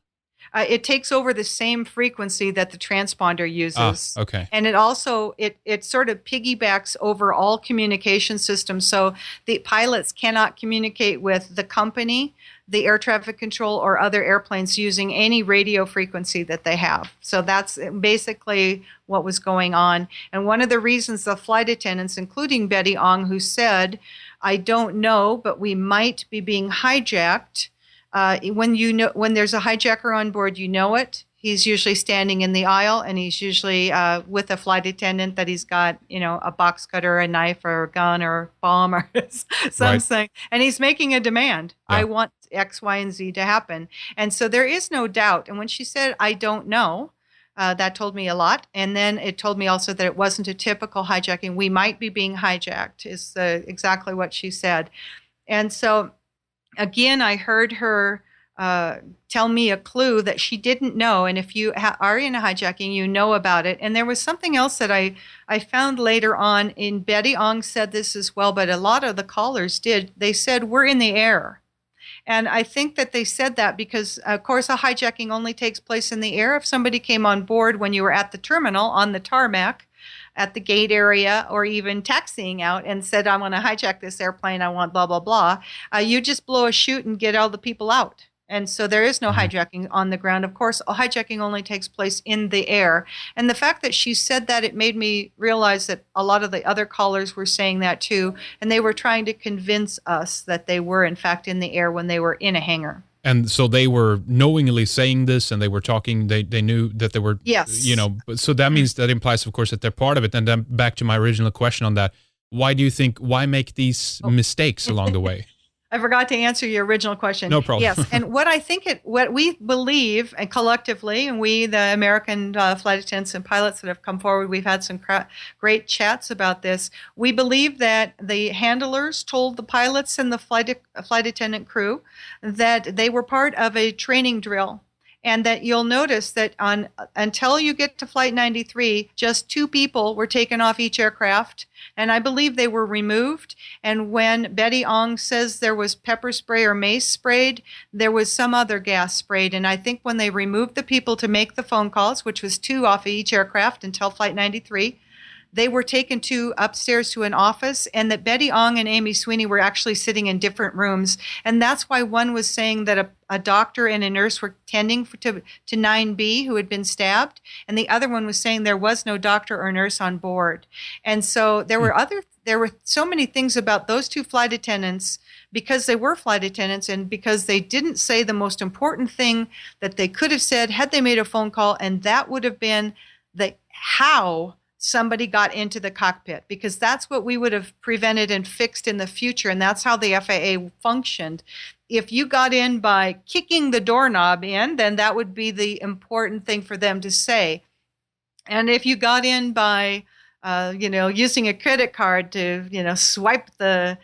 [SPEAKER 2] It takes over the same frequency that the transponder uses.
[SPEAKER 1] Okay.
[SPEAKER 2] And it also, it sort of piggybacks over all communication systems. So the pilots cannot communicate with the company, the air traffic control, or other airplanes using any radio frequency that they have. So that's basically what was going on. And one of the reasons the flight attendants, including Betty Ong, who said, I don't know, but we might be being hijacked. When there's a hijacker on board, you know it. he's usually standing in the aisle, and he's usually with a flight attendant that he's got, a box cutter, a knife, or a gun, or a bomb, or something. Right. And he's making a demand. Yeah. I want X, Y, and Z to happen. And so there is no doubt. And when she said, I don't know, that told me a lot. And then it told me also that it wasn't a typical hijacking. We might be being hijacked is exactly what she said. And so, again, I heard her tell me a clue that she didn't know. And if you are in a hijacking, you know about it. And there was something else that I found later on, and Betty Ong said this as well, but a lot of the callers did. They said, we're in the air. And I think that they said that because, of course, a hijacking only takes place in the air. If somebody came on board when you were at the terminal, on the tarmac, at the gate area, or even taxiing out and said, I want to hijack this airplane, I want blah, blah, blah, you just blow a chute and get all the people out. And so there is no hijacking on the ground. Of course, hijacking only takes place in the air. And the fact that she said that, it made me realize that a lot of the other callers were saying that too. And they were trying to convince us that they were, in fact, in the air when they were in a hangar.
[SPEAKER 1] And so they were knowingly saying this, and they were talking, they knew that they were,
[SPEAKER 2] yes.
[SPEAKER 1] So that means, that implies, of course, that they're part of it. And then back to my original question on that, why make these mistakes along the way?
[SPEAKER 2] I forgot to answer your original question.
[SPEAKER 1] No problem.
[SPEAKER 2] Yes, and what we believe, and collectively, and we, the American flight attendants and pilots that have come forward, we've had some great chats about this. We believe that the handlers told the pilots and the flight attendant crew that they were part of a training drill. And that you'll notice that until you get to Flight 93, just 2 people were taken off each aircraft. And I believe they were removed. And when Betty Ong says there was pepper spray or mace sprayed, there was some other gas sprayed. And I think when they removed the people to make the phone calls, which was 2 off of each aircraft until Flight 93, they were taken upstairs to an office, and that Betty Ong and Amy Sweeney were actually sitting in different rooms. And that's why one was saying that a doctor and a nurse were tending to 9B who had been stabbed, and the other one was saying there was no doctor or nurse on board. And so there were so many things about those 2 flight attendants, because they were flight attendants and because they didn't say the most important thing that they could have said had they made a phone call, and that would have been how somebody got into the cockpit, because that's what we would have prevented and fixed in the future. And that's how the FAA functioned. If you got in by kicking the doorknob in, then that would be the important thing for them to say. And if you got in by, using a credit card to, swipe the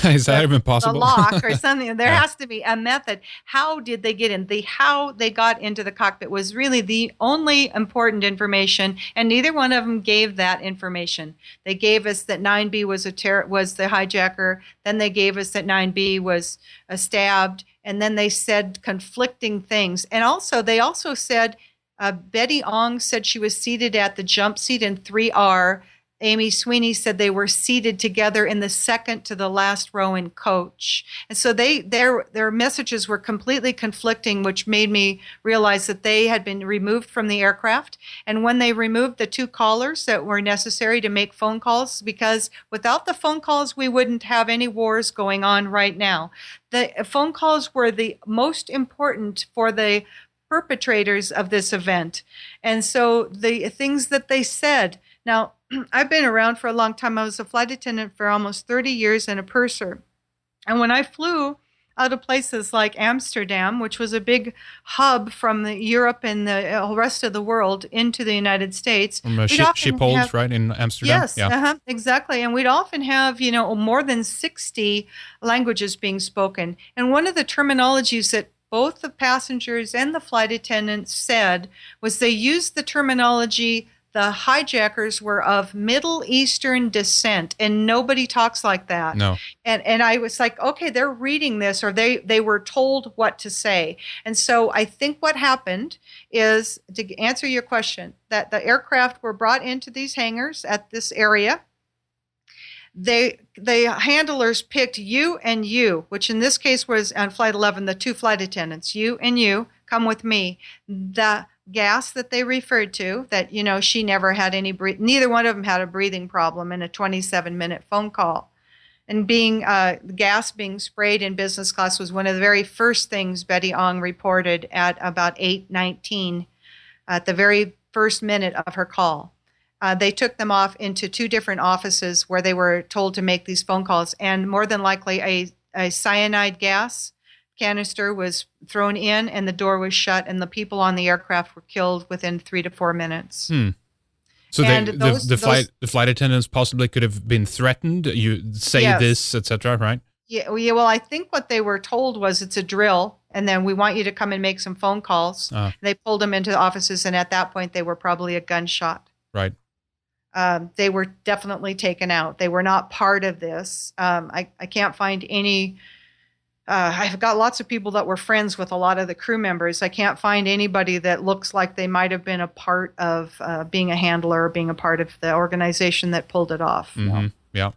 [SPEAKER 1] is that even possible?
[SPEAKER 2] The lock or something. There has to be a method. How did they get in? How they got into the cockpit was really the only important information, and neither one of them gave that information. They gave us that 9B was the hijacker. Then they gave us that 9B was stabbed, and then they said conflicting things. And they also said Betty Ong said she was seated at the jump seat in 3R. Amy Sweeney said they were seated together in the second to the last row in coach. And so their messages were completely conflicting, which made me realize that they had been removed from the aircraft. And when they removed the 2 callers that were necessary to make phone calls, because without the phone calls, we wouldn't have any wars going on right now. The phone calls were the most important for the perpetrators of this event. And so the things that they said, now, I've been around for a long time. I was a flight attendant for almost 30 years and a purser. And when I flew out of places like Amsterdam, which was a big hub from Europe and the rest of the world into the United States.
[SPEAKER 1] Schiphol, right, in Amsterdam?
[SPEAKER 2] Yes, yeah. Exactly. And we'd often have, more than 60 languages being spoken. And one of the terminologies that both the passengers and the flight attendants said was they used the terminology, the hijackers were of Middle Eastern descent, and nobody talks like that.
[SPEAKER 1] No.
[SPEAKER 2] And I was like, okay, they're reading this, or they were told what to say. And so I think what happened is, to answer your question, that the aircraft were brought into these hangars at this area. The handlers picked you and you, which in this case was on Flight 11, the 2 flight attendants, you and you, come with me. The gas that they referred to, that, she never had neither one of them had a breathing problem in a 27-minute phone call. And gas being sprayed in business class was one of the very first things Betty Ong reported at about 8:19, at the very first minute of her call. They took them off into 2 different offices where they were told to make these phone calls, and more than likely a cyanide gas canister was thrown in, and the door was shut, and the people on the aircraft were killed within 3 to 4 minutes.
[SPEAKER 1] So the flight attendants possibly could have been threatened. You say
[SPEAKER 2] Yes.
[SPEAKER 1] this, etc. Right?
[SPEAKER 2] Yeah, well, I think what they were told was it's a drill, and then we want you to come and make some phone calls. They pulled them into the offices, and at that point, they were probably a gunshot.
[SPEAKER 1] Right.
[SPEAKER 2] They were definitely taken out. They were not part of this. I can't find any. I've got lots of people that were friends with a lot of the crew members. I can't find anybody that looks like they might have been a part of being a handler or being a part of the organization that pulled it off.
[SPEAKER 1] Mm-hmm. Yeah.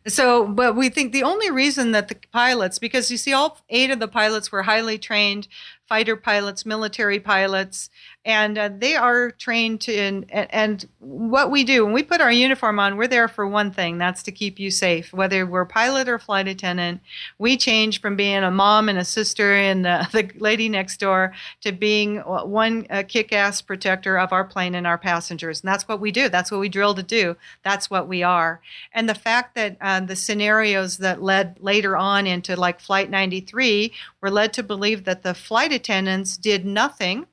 [SPEAKER 2] So, but we think the only reason that the pilots, because you see all 8 of the pilots were highly trained fighter pilots, military pilots, and they are trained to, and what we do, when we put our uniform on, we're there for one thing, that's to keep you safe. Whether we're pilot or flight attendant, we change from being a mom and a sister and the lady next door to being one kick-ass protector of our plane and our passengers. And that's what we do. That's what we drill to do. That's what we are. And the fact that the scenarios that led later on into like Flight 93 were led to believe that the flight attendants did nothing,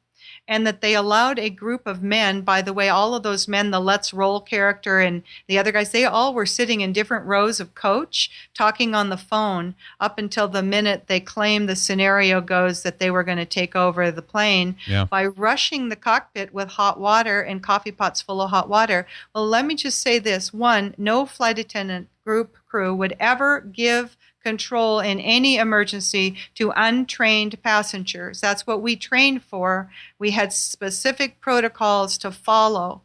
[SPEAKER 2] and that they allowed a group of men, by the way, all of those men, the Let's Roll character and the other guys, they all were sitting in different rows of coach talking on the phone up until the minute they claimed the scenario goes that they were going to take over the plane by rushing the cockpit with hot water and coffee pots full of hot water. Well, let me just say this. One, no flight attendant group crew would ever give control in any emergency to untrained passengers. That's what we trained for. We had specific protocols to follow.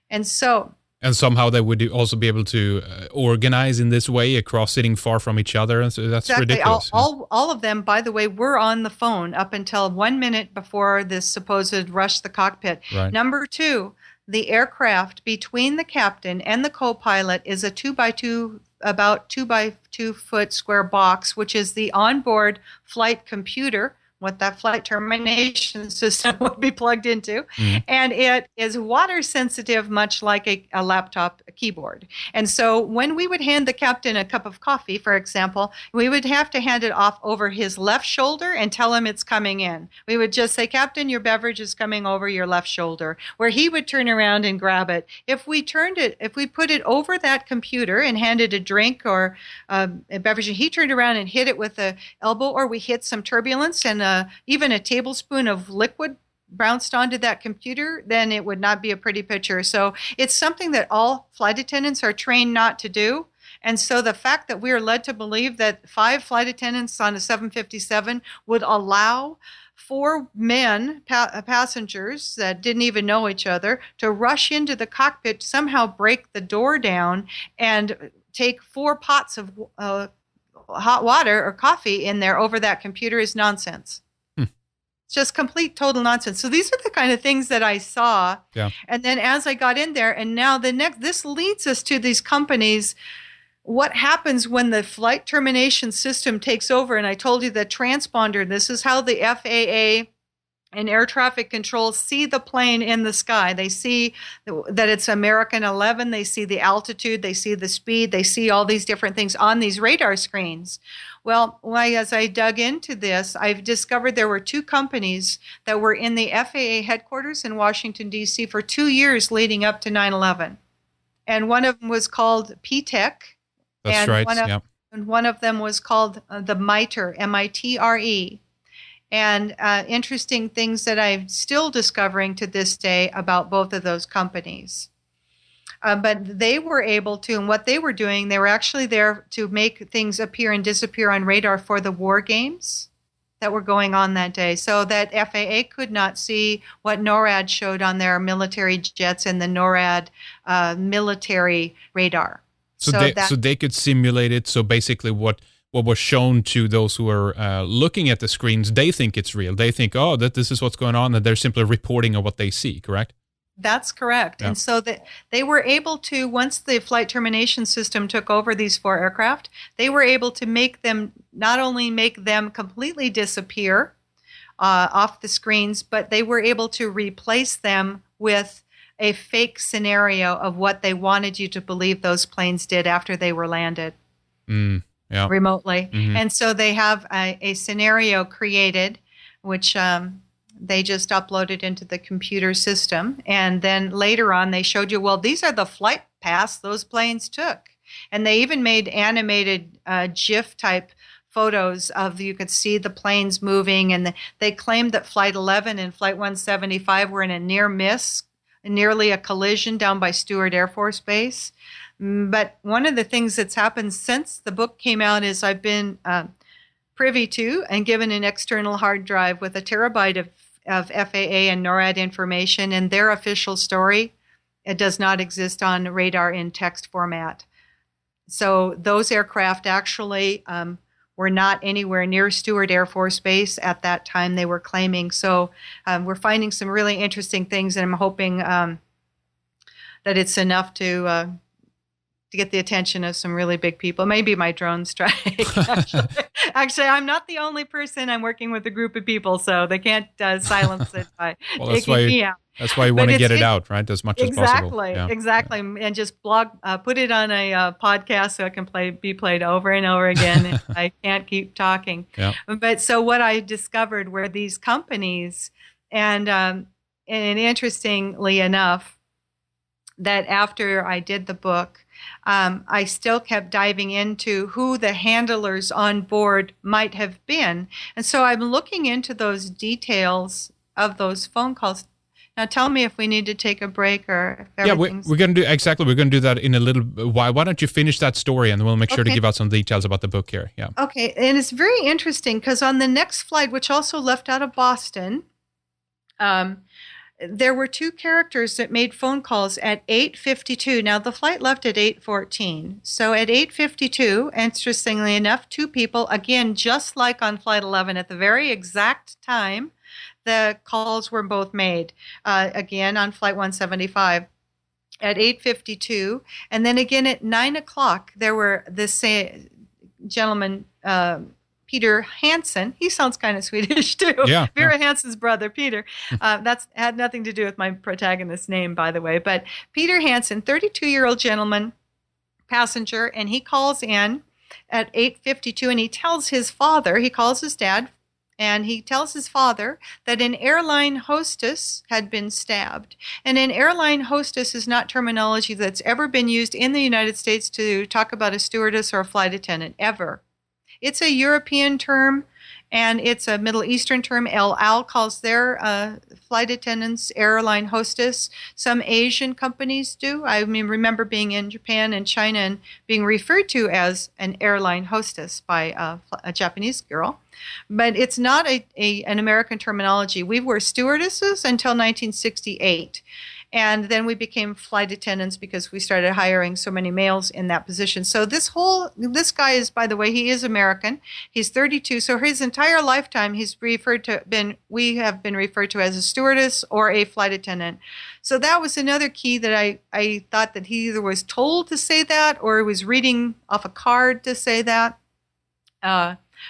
[SPEAKER 2] And somehow they would also be able to organize in this way across sitting far from each other. And so that's exactly.
[SPEAKER 1] ridiculous.
[SPEAKER 2] All of them, by the way, were on the phone up until 1 minute before this supposed rush the cockpit.
[SPEAKER 1] Right.
[SPEAKER 2] Number 2, the aircraft between the captain and the co-pilot is a 2x2, about 2x2 foot square box, which is the onboard flight computer, what that flight termination system would be plugged into. Mm-hmm. And it is water sensitive, much like a laptop keyboard. And so when we would hand the captain a cup of coffee, for example, we would have to hand it off over his left shoulder and tell him it's coming in. We would just say, Captain, your beverage is coming over your left shoulder, where he would turn around and grab it. If we put it over that computer and handed a drink or a beverage, and he turned around and hit it with the elbow, or we hit some turbulence and even a tablespoon of liquid bounced onto that computer, then it would not be a pretty picture. So it's something that all flight attendants are trained not to do. And so the fact that we are led to believe that 5 flight attendants on a 757 would allow 4 men, passengers that didn't even know each other, to rush into the cockpit, somehow break the door down, and take 4 pots of hot water or coffee in there over that computer is nonsense. It's just complete, total nonsense. So these are the kind of things that I saw. Yeah. And then as I got in there, and now this leads us to these companies. What happens when the flight termination system takes over? And I told you the transponder, this is how the FAA and air traffic control see the plane in the sky. They see that it's American 11. They see the altitude. They see the speed. They see all these different things on these radar screens. Well, as I dug into this, I've discovered there were 2 companies that were in the FAA headquarters in Washington, D.C. for 2 years leading up to 9/11. And one of them was called P-Tech.
[SPEAKER 1] That's right.
[SPEAKER 2] And one of them was called the MITRE, M-I-T-R-E. And interesting things that I'm still discovering to this day about both of those companies. But they were able to, and what they were doing, they were actually there to make things appear and disappear on radar for the war games that were going on that day, so that FAA could not see what NORAD showed on their military jets and the NORAD military radar.
[SPEAKER 1] So they could simulate it. So basically what was shown to those who are looking at the screens, they think it's real. They think, that this is what's going on, and they're simply reporting on what they see, correct?
[SPEAKER 2] That's correct.
[SPEAKER 1] Yeah.
[SPEAKER 2] And so that they were able to, once the flight termination system took over these 4 aircraft, they were able to not only make them completely disappear off the screens, but they were able to replace them with a fake scenario of what they wanted you to believe those planes did after they were landed remotely.
[SPEAKER 1] Mm-hmm.
[SPEAKER 2] And so they have a scenario created, which they just uploaded into the computer system. And then later on, they showed you, well, these are the flight paths those planes took. And they even made animated GIF type photos of, you could see the planes moving. And they claimed that Flight 11 and Flight 175 were in a near miss, nearly a collision down by Stewart Air Force Base. But one of the things that's happened since the book came out is I've been privy to and given an external hard drive with a terabyte of FAA and NORAD information, and their official story, it does not exist on radar in text format. So those aircraft actually were not anywhere near Stewart Air Force Base at that time they were claiming. So we're finding some really interesting things, and I'm hoping that it's enough to get the attention of some really big people. Maybe my drone strike. Actually, I'm not the only person. I'm working with a group of people, so they can't silence it by taking me out.
[SPEAKER 1] That's why you want to get it out, right, as much as possible.
[SPEAKER 2] Exactly. And just put it on a podcast so it can be played over and over again. I can't keep talking.
[SPEAKER 1] Yeah.
[SPEAKER 2] But so what I discovered were these companies, and interestingly enough, that after I did the book, I still kept diving into who the handlers on board might have been. And so I'm looking into those details of those phone calls. Now tell me if we need to take a break or if everything's...
[SPEAKER 1] Yeah, we're going to do that in a little while. Why don't you finish that story, and we'll make sure to give out some details about the book here. Yeah.
[SPEAKER 2] Okay, and it's very interesting because on the next flight, which also left out of Boston, there were 2 characters that made phone calls at 8:52. Now, the flight left at 8:14. So at 8:52, interestingly enough, 2 people, again, just like on Flight 11, at the very exact time, the calls were both made, again, on Flight 175 at 8:52. And then again at 9 o'clock, there were this gentleman, Peter Hansen. He sounds kind of Swedish too.
[SPEAKER 1] Yeah,
[SPEAKER 2] Vera Hansen's brother, Peter. That's had nothing to do with my protagonist's name, by the way. But Peter Hansen, 32-year-old gentleman, passenger, and he calls in at 8:52, and he tells his father, he calls his dad, and he tells his father that an airline hostess had been stabbed. And an airline hostess is not terminology that's ever been used in the United States to talk about a stewardess or a flight attendant, ever. It's a European term, and it's a Middle Eastern term. El Al calls their flight attendants airline hostess. Some Asian companies do. I remember being in Japan and China and being referred to as an airline hostess by a Japanese girl. But it's not an American terminology. We were stewardesses until 1968. And then we became flight attendants because we started hiring so many males in that position. So this guy is, by the way, he is American. He's 32. So his entire lifetime, we have been referred to as a stewardess or a flight attendant. So that was another key that I thought that he either was told to say that or he was reading off a card to say that.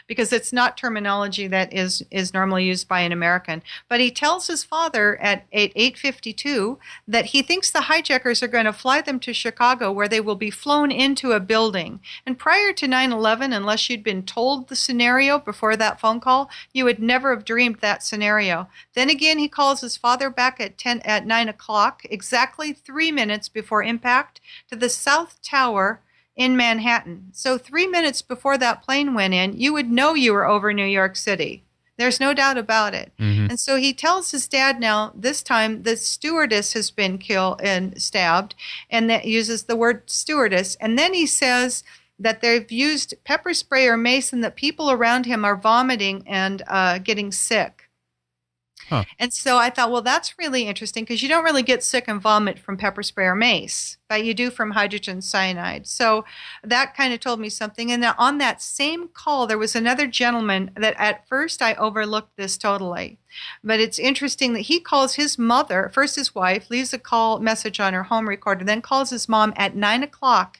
[SPEAKER 2] Because it's not terminology that is normally used by an American. But he tells his father at 8:52 that he thinks the hijackers are going to fly them to Chicago, where they will be flown into a building. And prior to 9/11, unless you'd been told the scenario before that phone call, you would never have dreamed that scenario. Then again, he calls his father back at 9 o'clock, exactly 3 minutes before impact, to the South Tower in Manhattan. So 3 minutes before that plane went in, you would know you were over New York City. There's no doubt about it. Mm-hmm. And so he tells his dad now, this time the stewardess has been killed and stabbed, and that uses the word stewardess. And then he says that they've used pepper spray or mace and that people around him are vomiting and getting sick.
[SPEAKER 1] Huh.
[SPEAKER 2] And so I thought, well, that's really interesting because you don't really get sick and vomit from pepper spray or mace, but you do from hydrogen cyanide. So that kind of told me something. And then on that same call, there was another gentleman that at first I overlooked this totally. But it's interesting that he calls his mother, first his wife, leaves a call message on her home recorder, then calls his mom at 9 o'clock.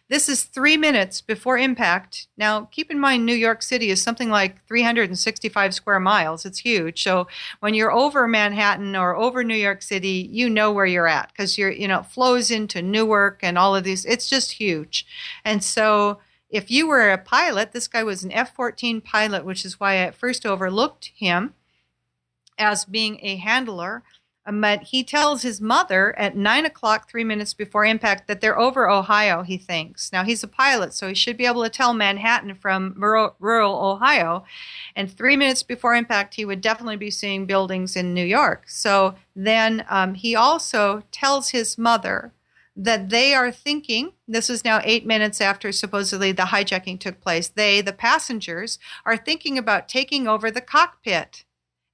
[SPEAKER 2] This is 3 minutes before impact. Now, keep in mind, New York City is something like 365 square miles. It's huge. So when you're over Manhattan or over New York City, you know where you're at because it flows into Newark and all of these. It's just huge. And so if you were a pilot, this guy was an F-14 pilot, which is why I at first overlooked him as being a handler. But he tells his mother at 9 o'clock, 3 minutes before impact, that they're over Ohio, he thinks. Now, he's a pilot, so he should be able to tell Manhattan from rural Ohio. And 3 minutes before impact, he would definitely be seeing buildings in New York. So then he also tells his mother that they are thinking, this is now 8 minutes after supposedly the hijacking took place, they, the passengers, are thinking about taking over the cockpit.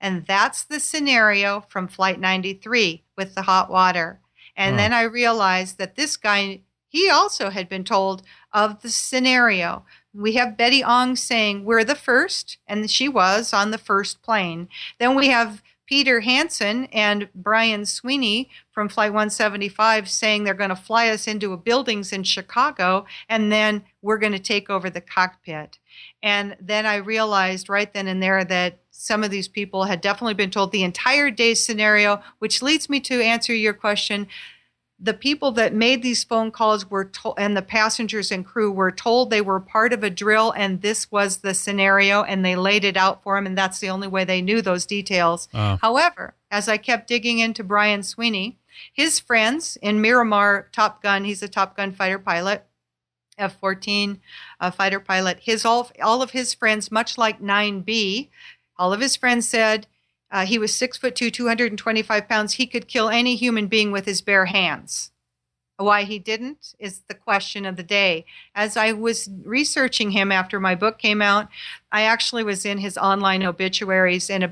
[SPEAKER 2] And that's the scenario from Flight 93 with the hot water. And then I realized that this guy, he also had been told of the scenario. We have Betty Ong saying, we're the first, and she was on the first plane. Then we have Peter Hansen and Brian Sweeney from Flight 175 saying they're going to fly us into buildings in Chicago, and then we're going to take over the cockpit. And then I realized right then and there that some of these people had definitely been told the entire day scenario, which leads me to answer your question. The people that made these phone calls were told, and the passengers and crew were told they were part of a drill, and this was the scenario, and they laid it out for them, and that's the only way they knew those details. However, as I kept digging into Brian Sweeney, his friends in Miramar, Top Gun, he's a Top Gun fighter pilot, F-14 fighter pilot, all of his friends, much like 9B, all of his friends said he was 6'2", 225 pounds. He could kill any human being with his bare hands. Why he didn't is the question of the day. As I was researching him after my book came out, I actually was in his online obituaries, and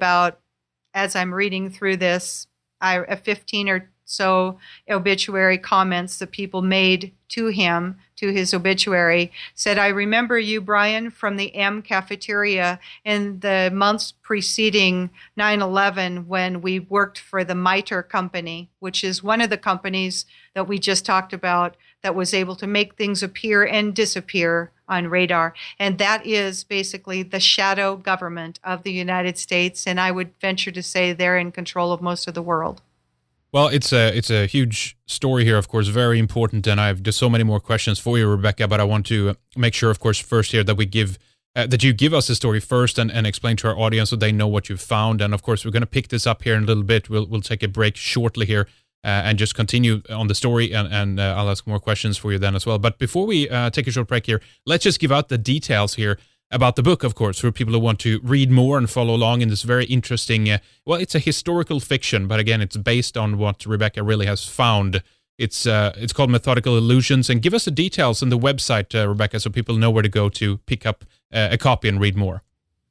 [SPEAKER 2] as I'm reading through this, 15 or so obituary comments that people made to him, to his obituary, said, I remember you, Brian, from the M cafeteria in the months preceding 9/11 when we worked for the MITRE company, which is one of the companies that we just talked about that was able to make things appear and disappear on radar. And that is basically the shadow government of the United States. And I would venture to say they're in control of most of the world.
[SPEAKER 1] Well, it's a huge story here, of course, very important, and I have just so many more questions for you, Rebekah. But I want to make sure, of course, first here that we that you give us the story first and explain to our audience so they know what you've found. And of course, we're going to pick this up here in a little bit. We'll take a break shortly here and just continue on the story, and I'll ask more questions for you then as well. But before we take a short break here, let's just give out the details here about the book, of course, for people who want to read more and follow along in this very interesting, it's a historical fiction, but again, it's based on what Rebekah really has found. It's called Methodical Illusions. And give us the details on the website, Rebekah, so people know where to go to pick up a copy and read more.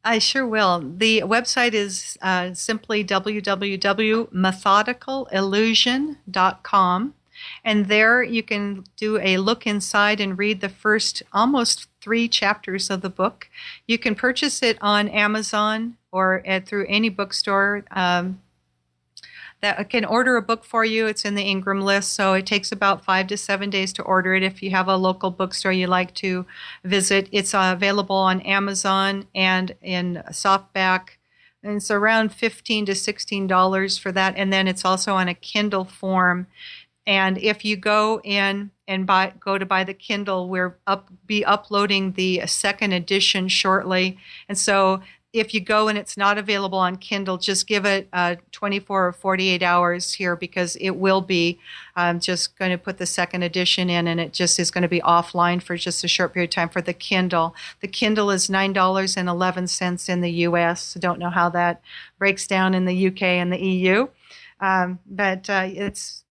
[SPEAKER 2] I sure will. The website is simply www.methodicalillusion.com. And there you can do a look inside and read the first almost 3 chapters of the book. You can purchase it on Amazon or through any bookstore that can order a book for you. It's in the Ingram list, so it takes about 5 to 7 days to order it if you have a local bookstore you like to visit. It's available on Amazon and in softback. And it's around $15 to $16 for that. And then it's also on a Kindle form. And if you go in and go to buy the Kindle, we'll be uploading the second edition shortly. And so if you go and it's not available on Kindle, just give it 24 or 48 hours here because it will be. I'm just going to put the second edition in, and it just is going to be offline for just a short period of time for the Kindle. The Kindle is $9.11 in the U.S. I don't know how that breaks down in the UK and the EU, but it's